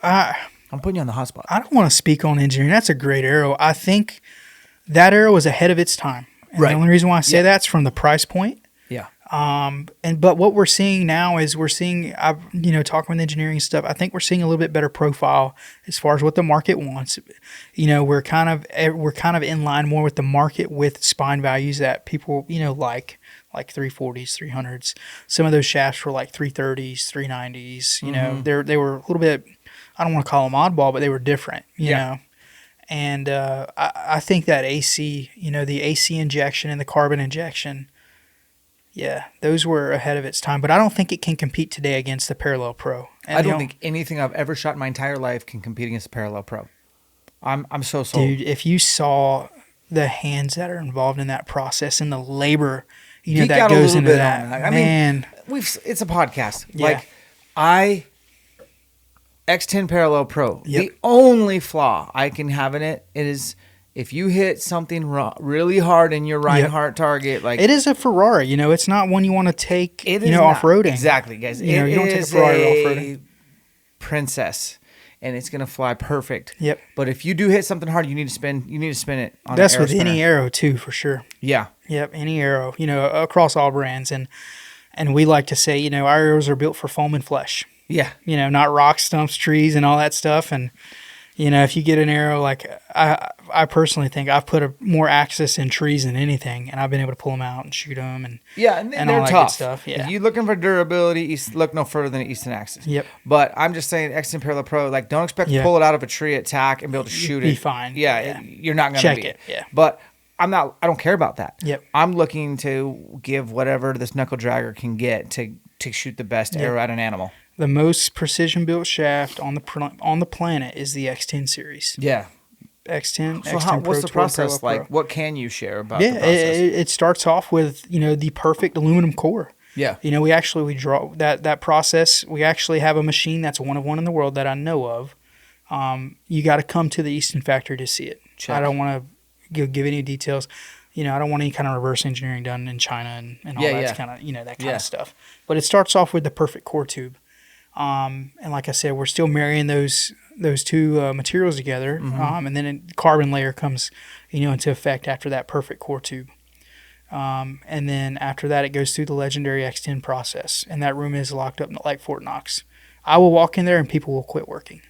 putting you on the hot spot. I don't want to speak on engineering. That's a great arrow. I think that arrow was ahead of its time. And the only reason why I say that's from the price point. Yeah. But what we're seeing now is talking with engineering stuff. I think we're seeing a little bit better profile as far as what the market wants. We're kind of in line more with the market with spine values that people like 340s, 300s. Some of those shafts were like 330s, 390s. They were a little bit. I don't want to call them oddball, but they were different. You know. And I think that AC, the AC injection and the carbon injection. Yeah, those were ahead of its time, but I don't think it can compete today against the Parallel Pro. And I don't think anything I've ever shot in my entire life can compete against the Parallel Pro. I'm so sold. Dude, if you saw the hands that are involved in that process and the labor, that goes into that. I mean, it's a podcast. Yeah. X10 Parallel Pro. Yep. The only flaw I can have in it is if you hit something really hard in your Reinhardt target, like it is a Ferrari, it's not one you want to take, off-roading. Exactly, guys. You don't take a Ferrari off-roading. Princess, and it's gonna fly perfect. Yep. But if you do hit something hard, you need to spin it on. That's with any arrow too, for sure. Yeah. Yep. Any arrow, across all brands, and we like to say, our arrows are built for foam and flesh. Yeah. Not rocks, stumps, trees, and all that stuff, and. If you get an arrow, like I personally think I've put more access in trees than anything, and I've been able to pull them out and shoot them, and they're all that tough good stuff. Yeah. If you're looking for durability, look no further than Easton Axis. Yep. But I'm just saying, X10 Parallel Pro, like don't expect to pull it out of a tree at tack and be able to shoot it. Be fine. Yeah. You're not gonna check it. Yeah. But I don't care about that. Yep. I'm looking to give whatever this knuckle dragger can get to shoot the best arrow at an animal. The most precision-built shaft on the planet is the X10 series. Yeah. X10, so X10 what's the process like? Pro. What can you share about the process? It starts off with, the perfect aluminum core. Yeah. We draw that process. We actually have a machine that's one of one in the world that I know of. You got to come to the Easton factory to see it. Check. I don't want to give any details. I don't want any kind of reverse engineering done in China and all that kind of, that kind of stuff. But it starts off with the perfect core tube. And like I said, we're still marrying those two materials together. Mm-hmm. And then a carbon layer comes, into effect after that perfect core tube. And then after that, it goes through the legendary X10 process. And that room is locked up like Fort Knox. I will walk in there and people will quit working.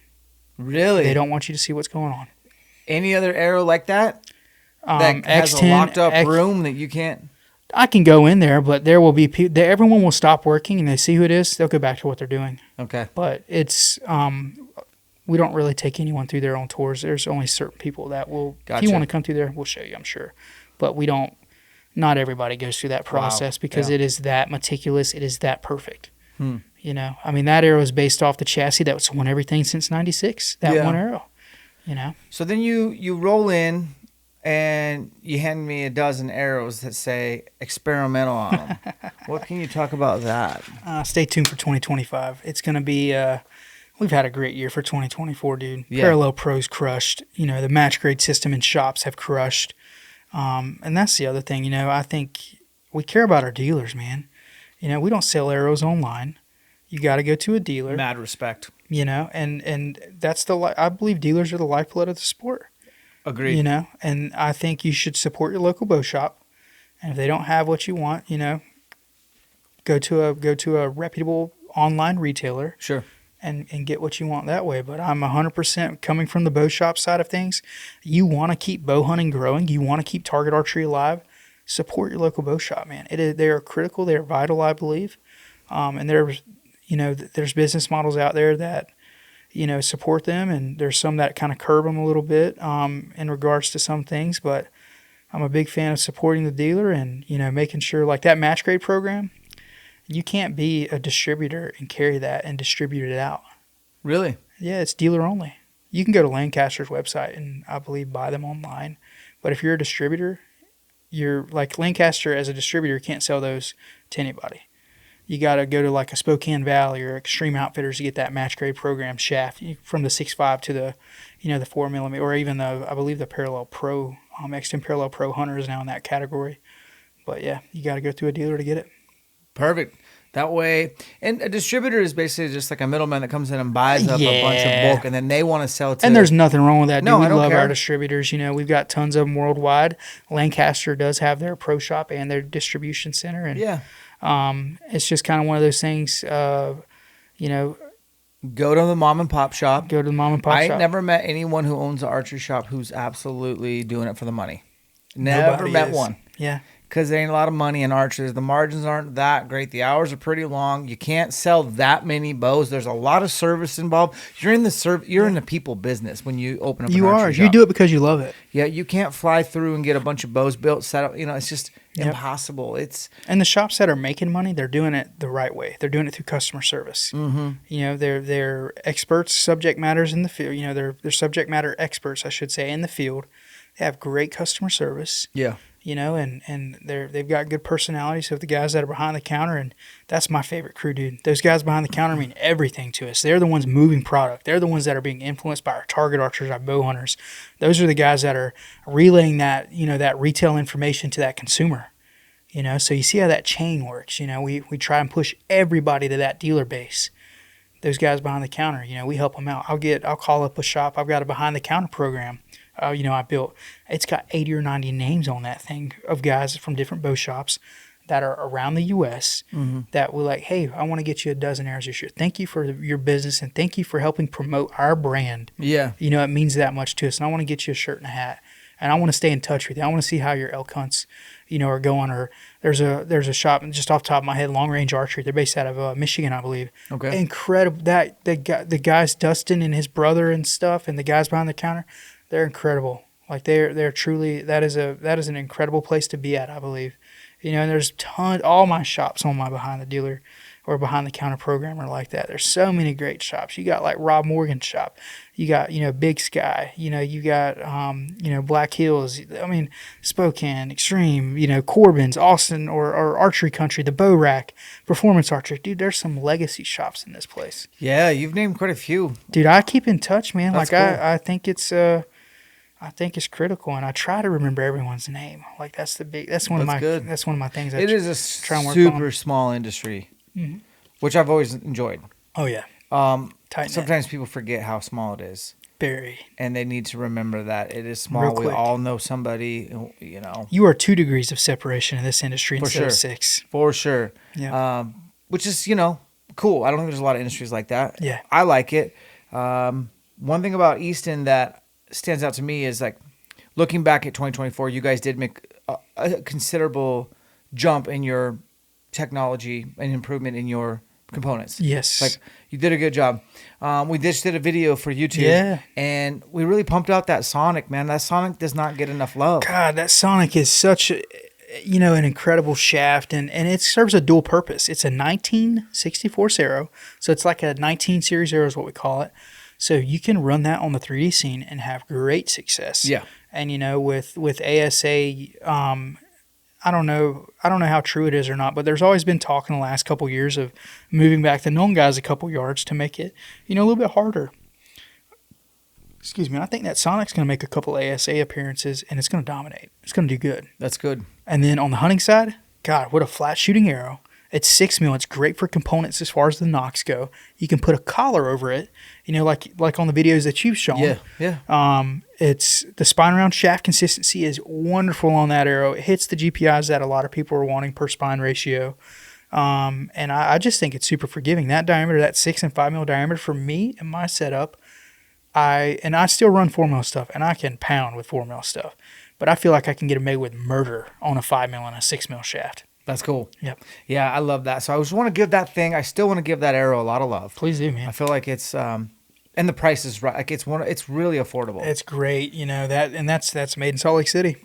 Really? They don't want you to see what's going on. Any other arrow like that? That has X10, a locked up room that you can't... I can go in there, but there will be people. Everyone will stop working, and they see who it is. They'll go back to what they're doing. Okay. But it's we don't really take anyone through their own tours. There's only certain people that will. Gotcha. If you want to come through there, we'll show you. I'm sure, but we don't. Not everybody goes through that process because it is that meticulous. It is that perfect. That arrow is based off the chassis that's won everything since '96. That one arrow. So then you roll in. And you hand me a dozen arrows that say experimental on them. What can you talk about that? Stay tuned for 2025. It's going to be, we've had a great year for 2024, dude. Yeah. Parallel Pro's crushed. The match grade system in shops have crushed. And that's the other thing, I think we care about our dealers, man. We don't sell arrows online. You got to go to a dealer. Mad respect. And that's I believe dealers are the lifeblood of the sport. Agreed. And I think you should support your local bow shop. And if they don't have what you want, go to a reputable online retailer. Sure. And get what you want that way. But I'm 100% coming from the bow shop side of things. You want to keep bow hunting growing. You want to keep target archery alive. Support your local bow shop, man. They are critical. They are vital, I believe. And there's business models out there that support them. And there's some that kind of curb them a little bit in regards to some things. But I'm a big fan of supporting the dealer and, making sure like that match grade program, you can't be a distributor and carry that and distribute it out. Really? Yeah, it's dealer only. You can go to Lancaster's website and I believe buy them online. But if you're a distributor, you're like Lancaster as a distributor can't sell those to anybody. You got to go to like a Spokane Valley or Extreme Outfitters to get that match grade program shaft from the 6.5 to the, the 4mm, or even I believe the Parallel Pro, Exton Parallel Pro Hunter is now in that category. But yeah, you got to go through a dealer to get it. Perfect. That way, and a distributor is basically just like a middleman that comes in and buys up a bunch of bulk, and then they want to sell to. And there's nothing wrong with that. No, we I don't love care. our distributors. We've got tons of them worldwide. Lancaster does have their pro shop and their distribution center, and it's just kind of one of those things. Go to the mom and pop shop. I shop. never met anyone who owns an archery shop who's absolutely doing it for the money. Never met one. Yeah. Because there ain't a lot of money in archery. The margins aren't that great. The hours are pretty long. You can't sell that many bows. There's a lot of service involved. You're in the people business when you open up an archery shop. You do it because you love it. Yeah, you can't fly through and get a bunch of bows built, set up. It's just impossible. And the shops that are making money, they're doing it the right way. They're doing it through customer service. Mm-hmm. They're experts, subject matters in the field. They're subject matter experts, I should say, in the field. They have great customer service. Yeah. And they've got good personality. So the guys that are behind the counter, and that's my favorite crew, dude. Those guys behind the counter mean everything to us. They're the ones moving product. They're the ones that are being influenced by our target archers, our bow hunters. Those are the guys that are relaying that, that retail information to that consumer. So you see how that chain works. We try and push everybody to that dealer base. Those guys behind the counter, we help them out. I'll call up a shop. I've got a behind the counter program. I built, it's got 80 or 90 names on that thing of guys from different bow shops that are around the U.S. That were like, hey, I want to get you a dozen arrows this year. Thank you for your business and thank you for helping promote our brand. Yeah. It means that much to us. And I want to get you a shirt and a hat. And I want to stay in touch with you. I want to see how your elk hunts, are going. Or there's a shop just off the top of my head, Long Range Archery. They're based out of Michigan, I believe. Okay. Incredible. The guys, Dustin and his brother and stuff, and the guys behind the counter, they're incredible. Like they're truly, that is an incredible place to be at, I believe. And there's all my shops on my behind the dealer or behind the counter program are like that. There's so many great shops. You got like Rob Morgan's shop. You got, Big Sky. You got, Black Hills. I mean, Spokane, Extreme, Corbin's, Austin, or Archery Country, the Bow Rack, Performance Archery. Dude, there's some legacy shops in this place. Yeah, you've named quite a few. Dude, I keep in touch, man. That's like cool. I think it's critical, and I try to remember everyone's name. Like that's one of my things. It is a super small industry, which I've always enjoyed. Oh yeah. Sometimes people forget how small it is. Very. And they need to remember that it is small. We all know somebody, You are 2 degrees of seperation in this industry instead of 6. For sure. Yeah. Which is, cool. I don't think there's a lot of industries like that. Yeah. I like it. One thing about Easton that stands out to me is like looking back at 2024, you guys did make a considerable jump in your technology and improvement in your components. Yes. Like you did a good job. We just did a video for YouTube and we really pumped out that Sonic, man. That Sonic does not get enough love. God, that Sonic is such an incredible shaft, and it serves a dual purpose. It's a 1964 Arrow, so it's like a 19 series arrow is what we call it. So you can run that on the 3D scene and have great success. Yeah. And with ASA, I don't know how true it is or not, but there's always been talk in the last couple of years of moving back the known guys a couple yards to make it, a little bit harder. Excuse me. I think that Sonic's going to make a couple ASA appearances, and it's going to dominate. It's going to do good. That's good. And then on the hunting side, God, what a flat shooting arrow. It's 6 mil. It's great for components as far as the nocks go. You can put a collar over it, like on the videos that you've shown. Yeah. It's the spine round shaft consistency is wonderful on that arrow. It hits the GPIs that a lot of people are wanting per spine ratio. And I just think it's super forgiving. That diameter, that 6 and 5 mil diameter for me and my setup, I still run 4 mil stuff, and I can pound with 4 mil stuff. But I feel like I can get it made with murder on a 5 mil and a 6 mil shaft. That's cool. Yep. Yeah, I love that. So I just want to give that thing, I still want to give that arrow a lot of love. Please do, man. I feel like it's And the price is right. Like it's really affordable. It's great, that's made in Salt Lake City.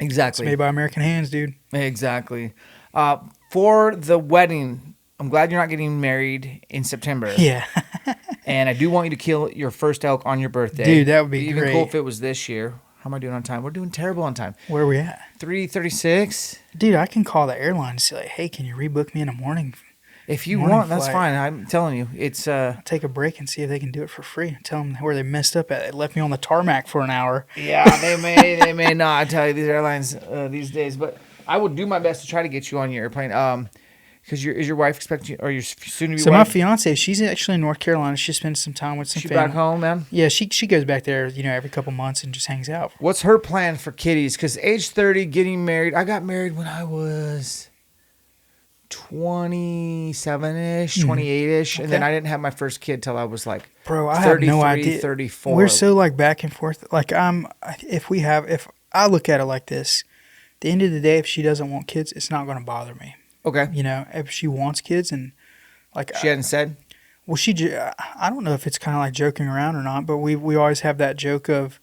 Exactly. It's made by American hands, dude. Exactly. For the wedding, I'm glad you're not getting married in September. Yeah. And I do want you to kill your first elk on your birthday. Dude, that would be even great. cool if it was this year. How am I doing on time? We're doing terrible on time. Where are we at? 3:36. Dude, I can call the airline and say, like, hey, can you rebook me in the morning? If you Morning want, that's flight. fine. I'm telling you, it's I'll take a break and see if they can do it for free. Tell them where they messed up at. They left me on the tarmac for an hour. yeah, they may not. I tell you, these airlines these days, but I will do my best to try to get you on your airplane. Because is your wife expecting you, or your soon to be So wife? my fiance, she's actually in North Carolina. She spends some time with some She family. back home, man. Yeah, she goes back there, every couple months and just hangs out. What's her plan for kiddies? Because age 30, getting married. I got married when I was 27-ish, 28-ish, and then I didn't have my first kid till I was like Bro, I have no idea. 34. We're so like back and forth. Like if I look at it like this, at the end of the day, if she doesn't want kids, it's not going to bother me. Okay. If she wants kids and like She hadn't said? well, I don't know if it's kind of like joking around or not, but we always have that joke of,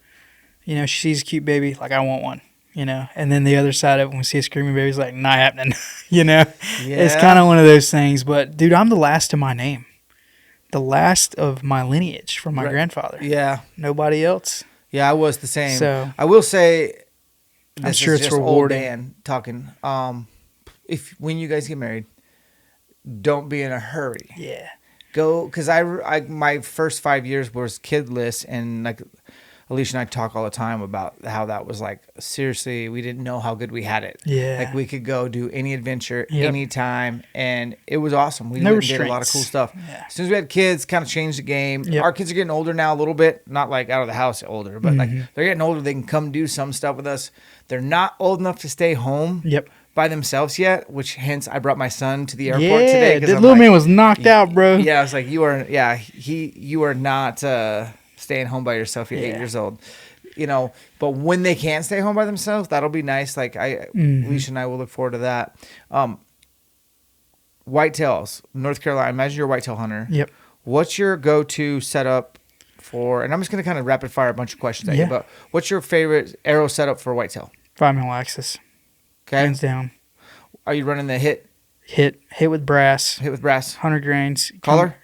she sees a cute baby, like I want one, and then the other side of it, when we see a screaming baby, it's like not happening, It's kind of one of those things. But dude, I'm the last in my name, the last of my lineage from my grandfather. Yeah. Nobody else. Yeah, I was the same. So I will say, I'm sure is it's just rewarding. Old Dan talking. When you guys get married, don't be in a hurry. Yeah. Go, because my first 5 years was kidless, and like Alicia and I talk all the time about how that was like, seriously, we didn't know how good we had it. Yeah. Like we could go do any adventure, Yep. anytime, and it was awesome. We No went and did a lot of restraints. cool stuff. Yeah. As soon as we had kids, kind of changed the game. Yep. Our kids are getting older now a little bit, not like out of the house older, but like Mm-hmm. they're getting older. They can come do some stuff with us. They're not old enough to stay home. Yep. By themselves yet, which hence I brought my son to the airport today. Yeah, 'Cause the I'm little like, man was knocked out, bro. yeah, I was like, you are not staying home by yourself. You're 8 years old, But when they can't stay home by themselves, that'll be nice. Like Alicia and I will look forward to that. Whitetails, North Carolina. Imagine you're a whitetail hunter. Yep. What's your go-to setup for? And I'm just gonna kind of rapid fire a bunch of questions at you. But what's your favorite arrow setup for whitetail? 5 mil axis. Okay, Hands down. Are you running the hit Hit with brass. with brass 100 grains. collar?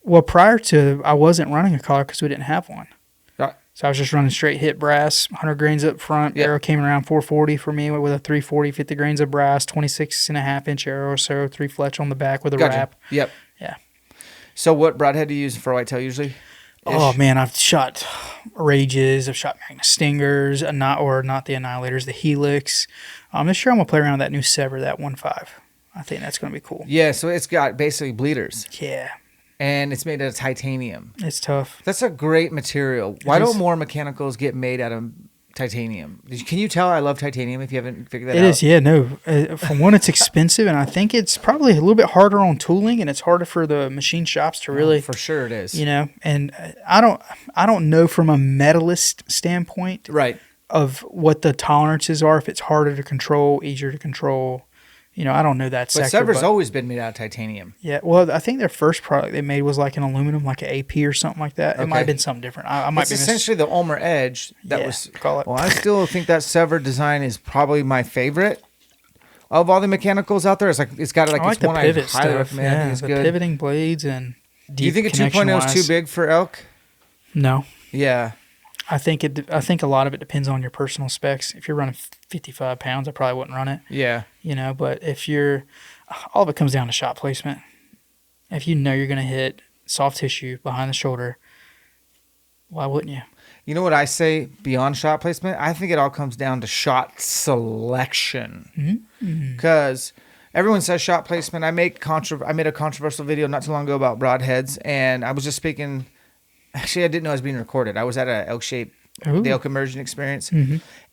Well, prior to, I wasn't running a collar because we didn't have one. Right. So I was just running straight hit brass, 100 grains up front. Yep. Arrow came around 440 for me with a 340, 50 grains of brass, 26.5-inch arrow, so 3 fletch on the back with a Gotcha. wrap. Yep. Yeah. So what broadhead do you use for whitetail usually? Oh man, I've shot Rages, I've shot Magnus Stingers, not the Annihilators, the Helix. This year I'm gonna play around with that new Sever, that 1.5. I think that's gonna be cool. Yeah, so it's got basically bleeders, Yeah, and it's made out of titanium. it's tough. That's a great material. Why is. don't more mechanicals get made out of titanium? Can you tell I love titanium if you haven't figured that It out? is, yeah, no. For one, it's expensive, and I think it's probably a little bit harder on tooling, and it's harder for the machine shops to really, For sure it is. And I don't know from a metalist standpoint Right. of what the tolerances are. If it's harder to control, easier to control, I don't know that But sector. Sever's always been made out of titanium. Yeah, well, I think their first product they made was like an aluminum, like an AP or something like that. It Okay. might have been something different. I might It's be essentially the Ulmer Edge that was. call it. Well, I still think that Sever design is probably my favorite of all the mechanicals out there. It's got like I like this the one pivot I highly stuff. recommend. I Yeah, think it's the good. pivoting blades and deep Do you think a 2.0 is too big for elk? No. Yeah. I think a lot of it depends on your personal specs. If you're running 55 pounds, I probably wouldn't run it. Yeah. But if all of it comes down to shot placement. If you know you're going to hit soft tissue behind the shoulder, why wouldn't you? You know what I say beyond shot placement? I think it all comes down to shot selection. Because everyone says shot placement. I made a controversial video not too long ago about broadheads, and I was just speaking. Actually, I didn't know I was being recorded. I was at a ELKSHAPE, the elk immersion experience,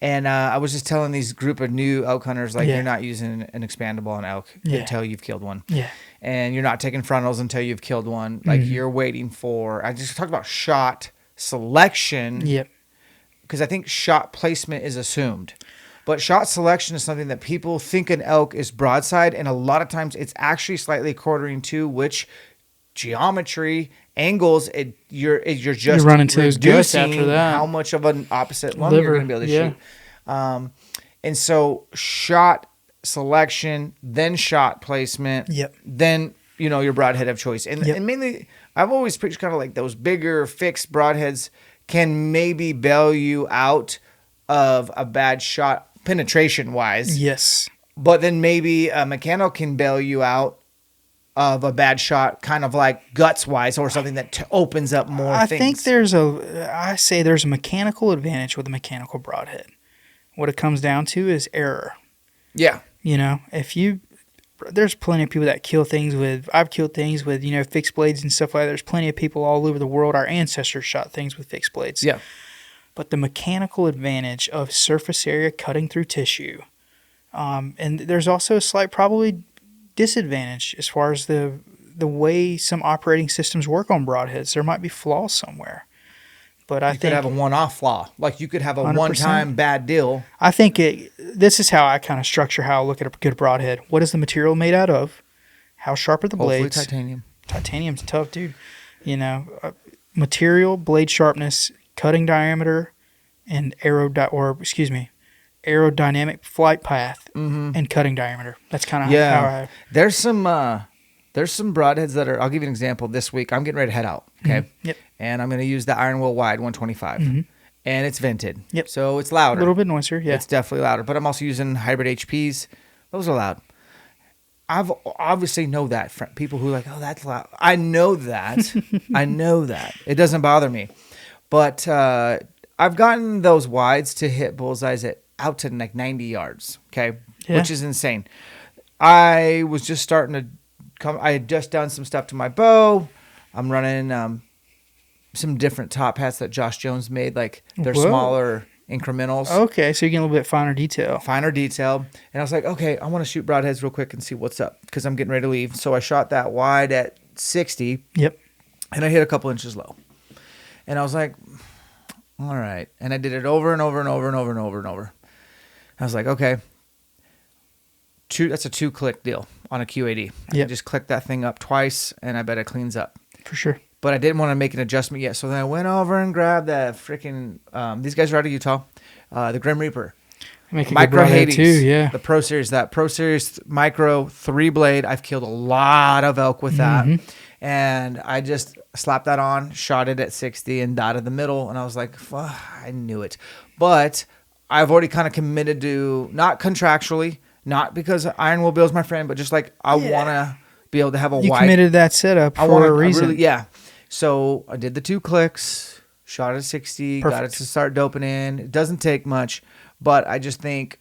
and I was just telling these group of new elk hunters, like, you're not using an expandable on elk until you've killed one. Yeah. And you're not taking frontals until you've killed one. Like, you're waiting for... I just talked about shot selection. Yep. Because I think shot placement is assumed. But shot selection is something that people think an elk is broadside, and a lot of times it's actually slightly quartering to which geometry Angles, you're just running to those guts reducing after that. how much of an opposite lumber you're going to be able to shoot. And so shot selection, then shot placement, then your broadhead of choice. And mainly, I've always preached kind of like those bigger fixed broadheads can maybe bail you out of a bad shot penetration wise. Yes. But then maybe a mechanical can bail you out of a bad shot, kind of like guts wise, or something that opens up more things. I think there's a mechanical advantage with a mechanical broadhead. What it comes down to is error. Yeah. There's plenty of people that kill things with, I've killed things with, fixed blades and stuff like that. There's plenty of people all over the world. Our ancestors shot things with fixed blades. Yeah. But the mechanical advantage of surface area cutting through tissue, and there's also a slight probably disadvantage as far as the way some operating systems work on broadheads. There might be flaws somewhere. But I think you could have a one-off flaw. Like you could have a 100%. One-time bad deal. I think this is how I kind of structure how I look at a good broadhead. What is the material made out of? How sharp are the blades? Hopefully titanium. Titanium's tough, dude. Material, blade sharpness, cutting diameter, and aerodynamic flight path, and cutting diameter. That's kind of how I... There's some broadheads that are... I'll give you an example. This week, I'm getting ready to head out, okay? Yep. And I'm going to use the Iron Will Wide 125. And it's vented. Yep. So it's louder. A little bit noisier, yeah. It's definitely louder. But I'm also using hybrid HPs. Those are loud. I've obviously know that. People who are like, oh, that's loud. I know that. I know that. It doesn't bother me. But I've gotten those wides to hit bullseyes out to like 90 yards, okay? Yeah. Which is insane. I was just starting to come. I had just done some stuff to my bow. I'm running some different top hats that Josh Jones made. Like they're smaller incrementals. Okay, so you're getting a little bit finer detail. And I was like, okay, I want to shoot broadheads real quick and see what's up because I'm getting ready to leave. So I shot that wide at 60. Yep. And I hit a couple inches low. And I was like, all right. And I did it over and over and over and over and over and over. I was like, okay, that's a 2-click deal on a Q80. I just click that thing up twice, and I bet it cleans up. For sure. But I didn't want to make an adjustment yet, so then I went over and grabbed that freaking, these guys are out of Utah, the Grim Reaper. Micro Hades too, yeah. The Pro Series, that Pro Series Micro 3-blade. I've killed a lot of elk with that. And I just slapped that on, shot it at 60 and dotted the middle. And I was like, I knew it. But I've already kind of committed to, not contractually, not because Iron Will Bill's my friend, but just like I want to be able to have a wide. You committed that setup for a reason. So I did the 2 clicks, shot at 60, got it to start doping in. It doesn't take much, but I just think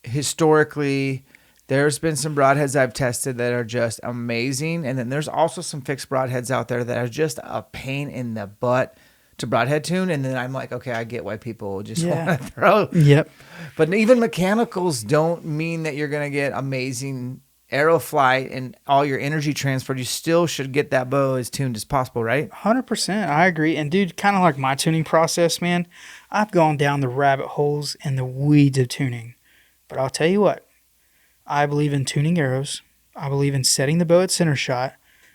historically there's been some broadheads I've tested that are just amazing. And then there's also some fixed broadheads out there that are just a pain in the butt to broadhead tune. And then I'm like, okay, I get why people just want to throw. Yep. But even mechanicals don't mean that you're going to get amazing arrow flight and all your energy transferred. You still should get that bow as tuned as possible, right? 100%. I agree. And dude, kind of like my tuning process, man, I've gone down the rabbit holes and the weeds of tuning. But I'll tell you what, I believe in tuning arrows. I believe in setting the bow at center shot.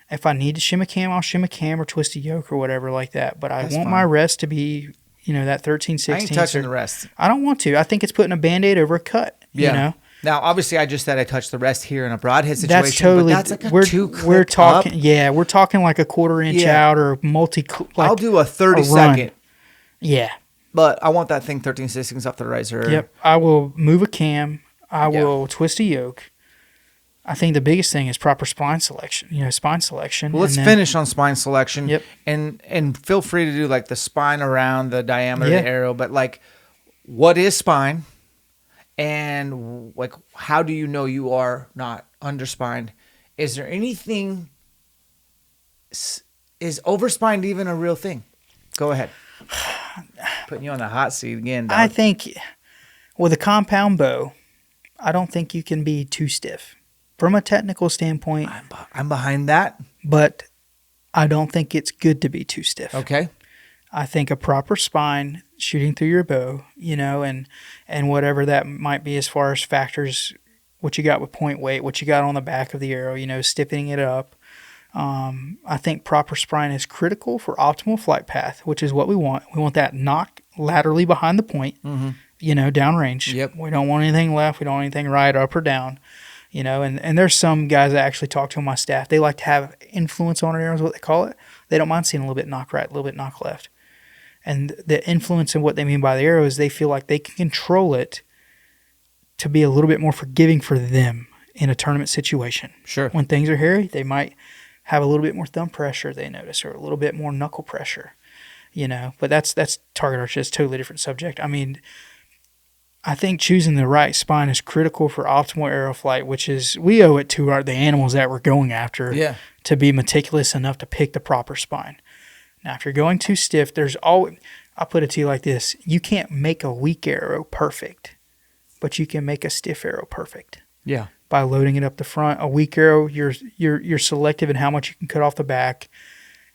If I need to shim a cam, I'll shim a cam or twist a yoke or whatever like that. But I want my rest to be, that 13/16. I ain't touching the rest. I don't want to. I think it's putting a Band-Aid over a cut, Now, obviously, I just said I touched the rest here in a broadhead situation. That's totally. But that's like a 2-click we're talking. up. Yeah, we're talking like a 1/4 inch out or multi. I'll do a 30-second. Yeah. But I want that thing 13/16 off the riser. Yep. I will move a cam. I will twist a yoke. I think the biggest thing is proper spine selection. Spine selection. Well, let's finish on spine selection. Yep. And feel free to do like the spine around the diameter of the arrow. But like, what is spine? And like, how do you know you are not underspined? Is there anything? Is overspined even a real thing? Go ahead. Putting you on the hot seat again, dog. I think with a compound bow, I don't think you can be too stiff. From a technical standpoint, I'm behind that. But I don't think it's good to be too stiff. Okay. I think a proper spine shooting through your bow, and whatever that might be as far as factors, what you got with point weight, what you got on the back of the arrow, stiffening it up, I think proper spine is critical for optimal flight path, which is what we want. We want that knock laterally behind the point, downrange. Yep. We don't want anything left. We don't want anything right, up or down. And there's some guys that actually talk to on my staff. They like to have influence on an arrow is what they call it. They don't mind seeing a little bit knock right, a little bit knock left. And the influence and what they mean by the arrow is they feel like they can control it to be a little bit more forgiving for them in a tournament situation. Sure. When things are hairy, they might have a little bit more thumb pressure, they notice, or a little bit more knuckle pressure, But that's target archery. It's a totally different subject. I mean, I think choosing the right spine is critical for optimal arrow flight, which is we owe it to the animals that we're going after to be meticulous enough to pick the proper spine. Now, if you're going too stiff, I'll put it to you like this. You can't make a weak arrow perfect, but you can make a stiff arrow perfect. Yeah. By loading it up the front. A weak arrow, you're selective in how much you can cut off the back,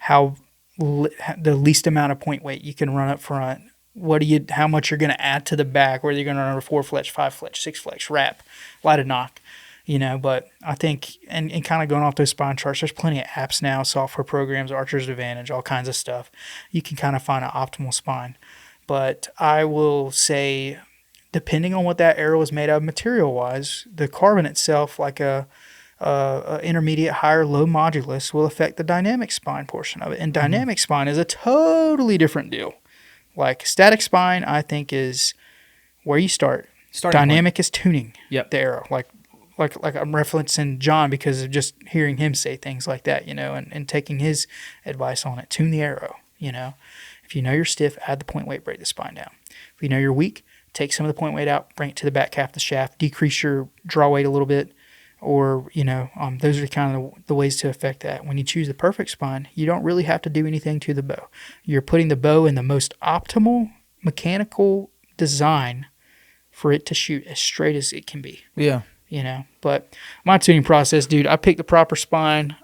the least amount of point weight you can run up front. How much you're going to add to the back, whether you're going to run a 4-fletch, 5-fletch, 6-fletch, wrap, lighted knock, But I think, and kind of going off those spine charts, there's plenty of apps now, software programs, Archer's Advantage, all kinds of stuff. You can kind of find an optimal spine. But I will say, depending on what that arrow is made of material-wise, the carbon itself, like a intermediate, higher, low modulus, will affect the dynamic spine portion of it. And dynamic spine is a totally different deal. Like static spine, I think, is where you start. Dynamic is tuning the arrow. Like I'm referencing John because of just hearing him say things like that, and taking his advice on it. Tune the arrow, If you know you're stiff, add the point weight, break the spine down. If you know you're weak, take some of the point weight out, bring it to the back half of the shaft, decrease your draw weight a little bit, or, those are kind of the ways to affect that. When you choose the perfect spine, you don't really have to do anything to the bow. You're putting the bow in the most optimal mechanical design for it to shoot as straight as it can be. Yeah. But my tuning process, dude, I picked the proper spine.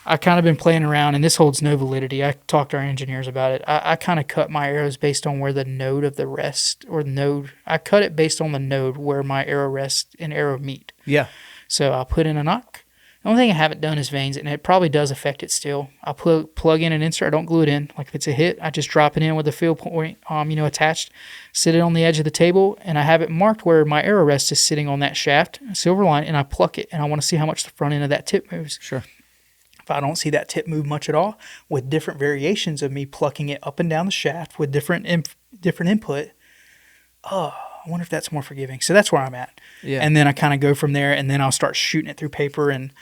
I kind of been playing around, and this holds no validity. I talked to our engineers about it. I kind of cut my arrows based on where the node of the rest, I cut it based on the node where my arrow rests and arrow meet. Yeah. So I'll put in a knock. The only thing I haven't done is vanes, and it probably does affect it still. I'll plug in an insert. I don't glue it in. Like if it's a hit, I just drop it in with the field point, attached, sit it on the edge of the table, and I have it marked where my arrow rest is sitting on that shaft, silver line, and I pluck it, and I want to see how much the front end of that tip moves. Sure. If I don't see that tip move much at all, with different variations of me plucking it up and down the shaft with different input, I wonder if that's more forgiving. So that's where I'm at. Yeah. And then I kind of go from there, and then I'll start shooting it through paper. And,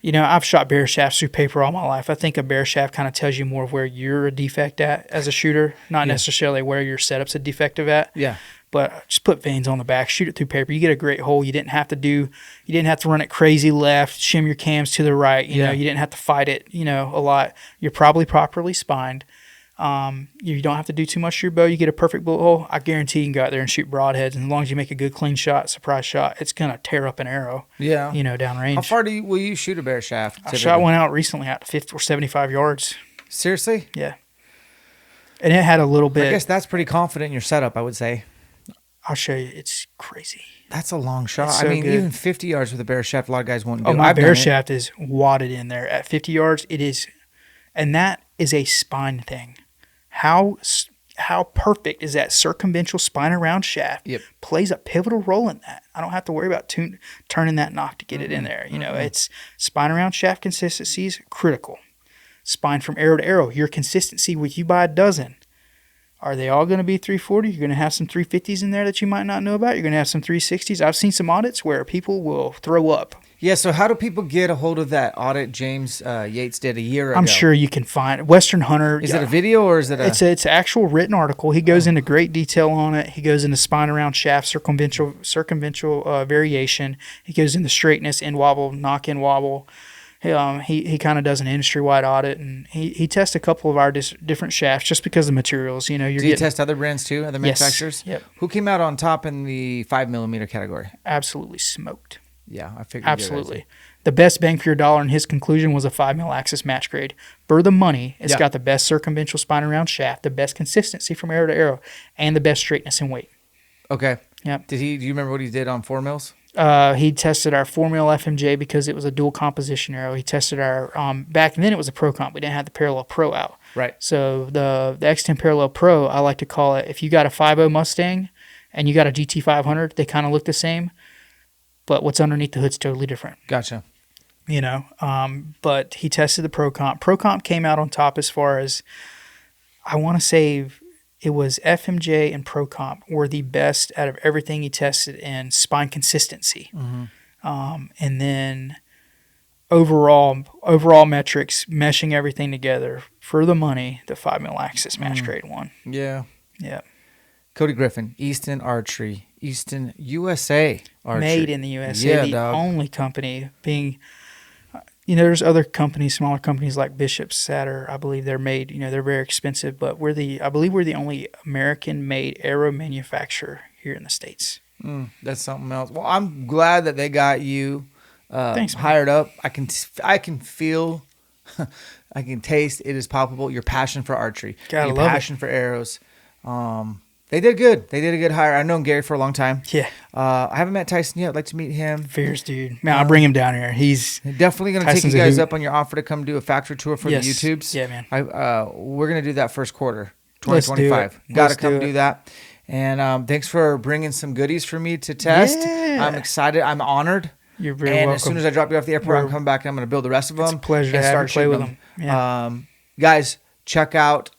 I've shot bear shafts through paper all my life. I think a bear shaft kind of tells you more of where you're a defect at as a shooter, not necessarily where your setup's a defective at. Yeah. But just put vanes on the back, shoot it through paper. You get a great hole. You didn't have to run it crazy left, shim your cams to the right. You didn't have to fight it, a lot. You're probably properly spined. You don't have to do too much to your bow. You get a perfect bullet hole. I guarantee you can go out there and shoot broadheads. And as long as you make a good, clean shot, surprise shot, it's going to tear up an arrow. Yeah. Downrange. How far will you shoot a bear shaft? Typically? I shot one out recently out to 50 or 75 yards. Seriously? Yeah. And it had a little bit. I guess that's pretty confident in your setup, I would say. I'll show you. It's crazy. That's a long shot. So even 50 yards with a bear shaft, a lot of guys won't do it. My bear shaft is wadded in there. At 50 yards, it is. And that is a spine thing. How perfect is that circumventual spine around shaft? Yep. Plays a pivotal role in that. I don't have to worry about turning that knock to get it in there. It's spine around shaft consistency is critical. Spine from arrow to arrow, your consistency with you by a dozen. Are they all going to be 340? You're going to have some 350s in there that you might not know about. You're going to have some 360s. I've seen some audits where people will throw up. Yeah, so how do people get a hold of that audit James Yates did a year ago? I'm sure you can find Western Hunter. Is it a video or is it It's an actual written article. He goes into great detail on it. He goes into spine around shaft, circumventual variation. He goes into straightness, in wobble, knock in wobble. He kind of does an industry-wide audit, and he tests a couple of our different shafts just because of the materials. Do you test other brands too, other manufacturers? Yes. Yep. Who came out on top in the 5mm category? Absolutely smoked. Yeah, I figured. Absolutely. The best bang for your dollar in his conclusion was a 5mm Axis match grade. For the money, it's got the best circumventual spine around shaft, the best consistency from arrow to arrow, and the best straightness and weight. Okay. Yep. Do you remember what he did on 4mm? He tested our 4mm FMJ because it was a dual composition arrow. He tested our back then it was a Pro Comp. We didn't have the Parallel Pro out. Right. So the X10 Parallel Pro, I like to call it, if you got a 5.0 Mustang and you got a GT500, they kind of look the same, but what's underneath the hood's totally different. Gotcha. You know, but he tested the Pro Comp. Pro Comp came out on top as far as, I want to say it was FMJ and Pro Comp were the best out of everything he tested in spine consistency. And then overall metrics, meshing everything together for the money, the 5mm Axis match grade won. Yeah. Yeah. Cody Griffin, Easton Archery, Easton USA Archery. Made in the USA, Yeah, the dog. only company being, you know, there's other companies, smaller companies like Bishop's that are, I believe they're made, you know, they're very expensive, but I believe we're the only American-made arrow manufacturer here in the States. That's something else. Well, I'm glad that they got you Thanks, man. hired up. I can feel, I can taste. It is palpable. Your passion for archery, Gotta your love it. passion for arrows. They did good. They did a good hire. I've known Gary for a long time. Yeah. I haven't met Tyson yet. I'd like to meet him. Fierce dude. Man, I'll bring him down here. He's Definitely going to take Tyson's you a guys hoot. up on your offer to come do a factory tour for Yes. the YouTubes. Yeah, man. We're going to do that first quarter, Let's do it. 2025. Got to Let's come do do it. that. And thanks for bringing some goodies for me to test. Yeah. I'm excited. I'm honored. You're very And welcome. as soon as I drop you off the airport, I'm coming back and I'm going to build the rest of them. It's a pleasure to and have start you play shooting with them. Yeah. Guys, check out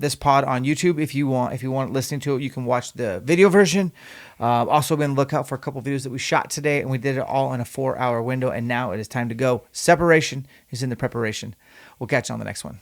this pod on YouTube if you want. If you want listening to it, you can watch the video version. Also, been lookout for a couple videos that we shot today, and we did it all in a 4-hour window. And now it is time to go. Separation is in the preparation. We'll catch you on the next one.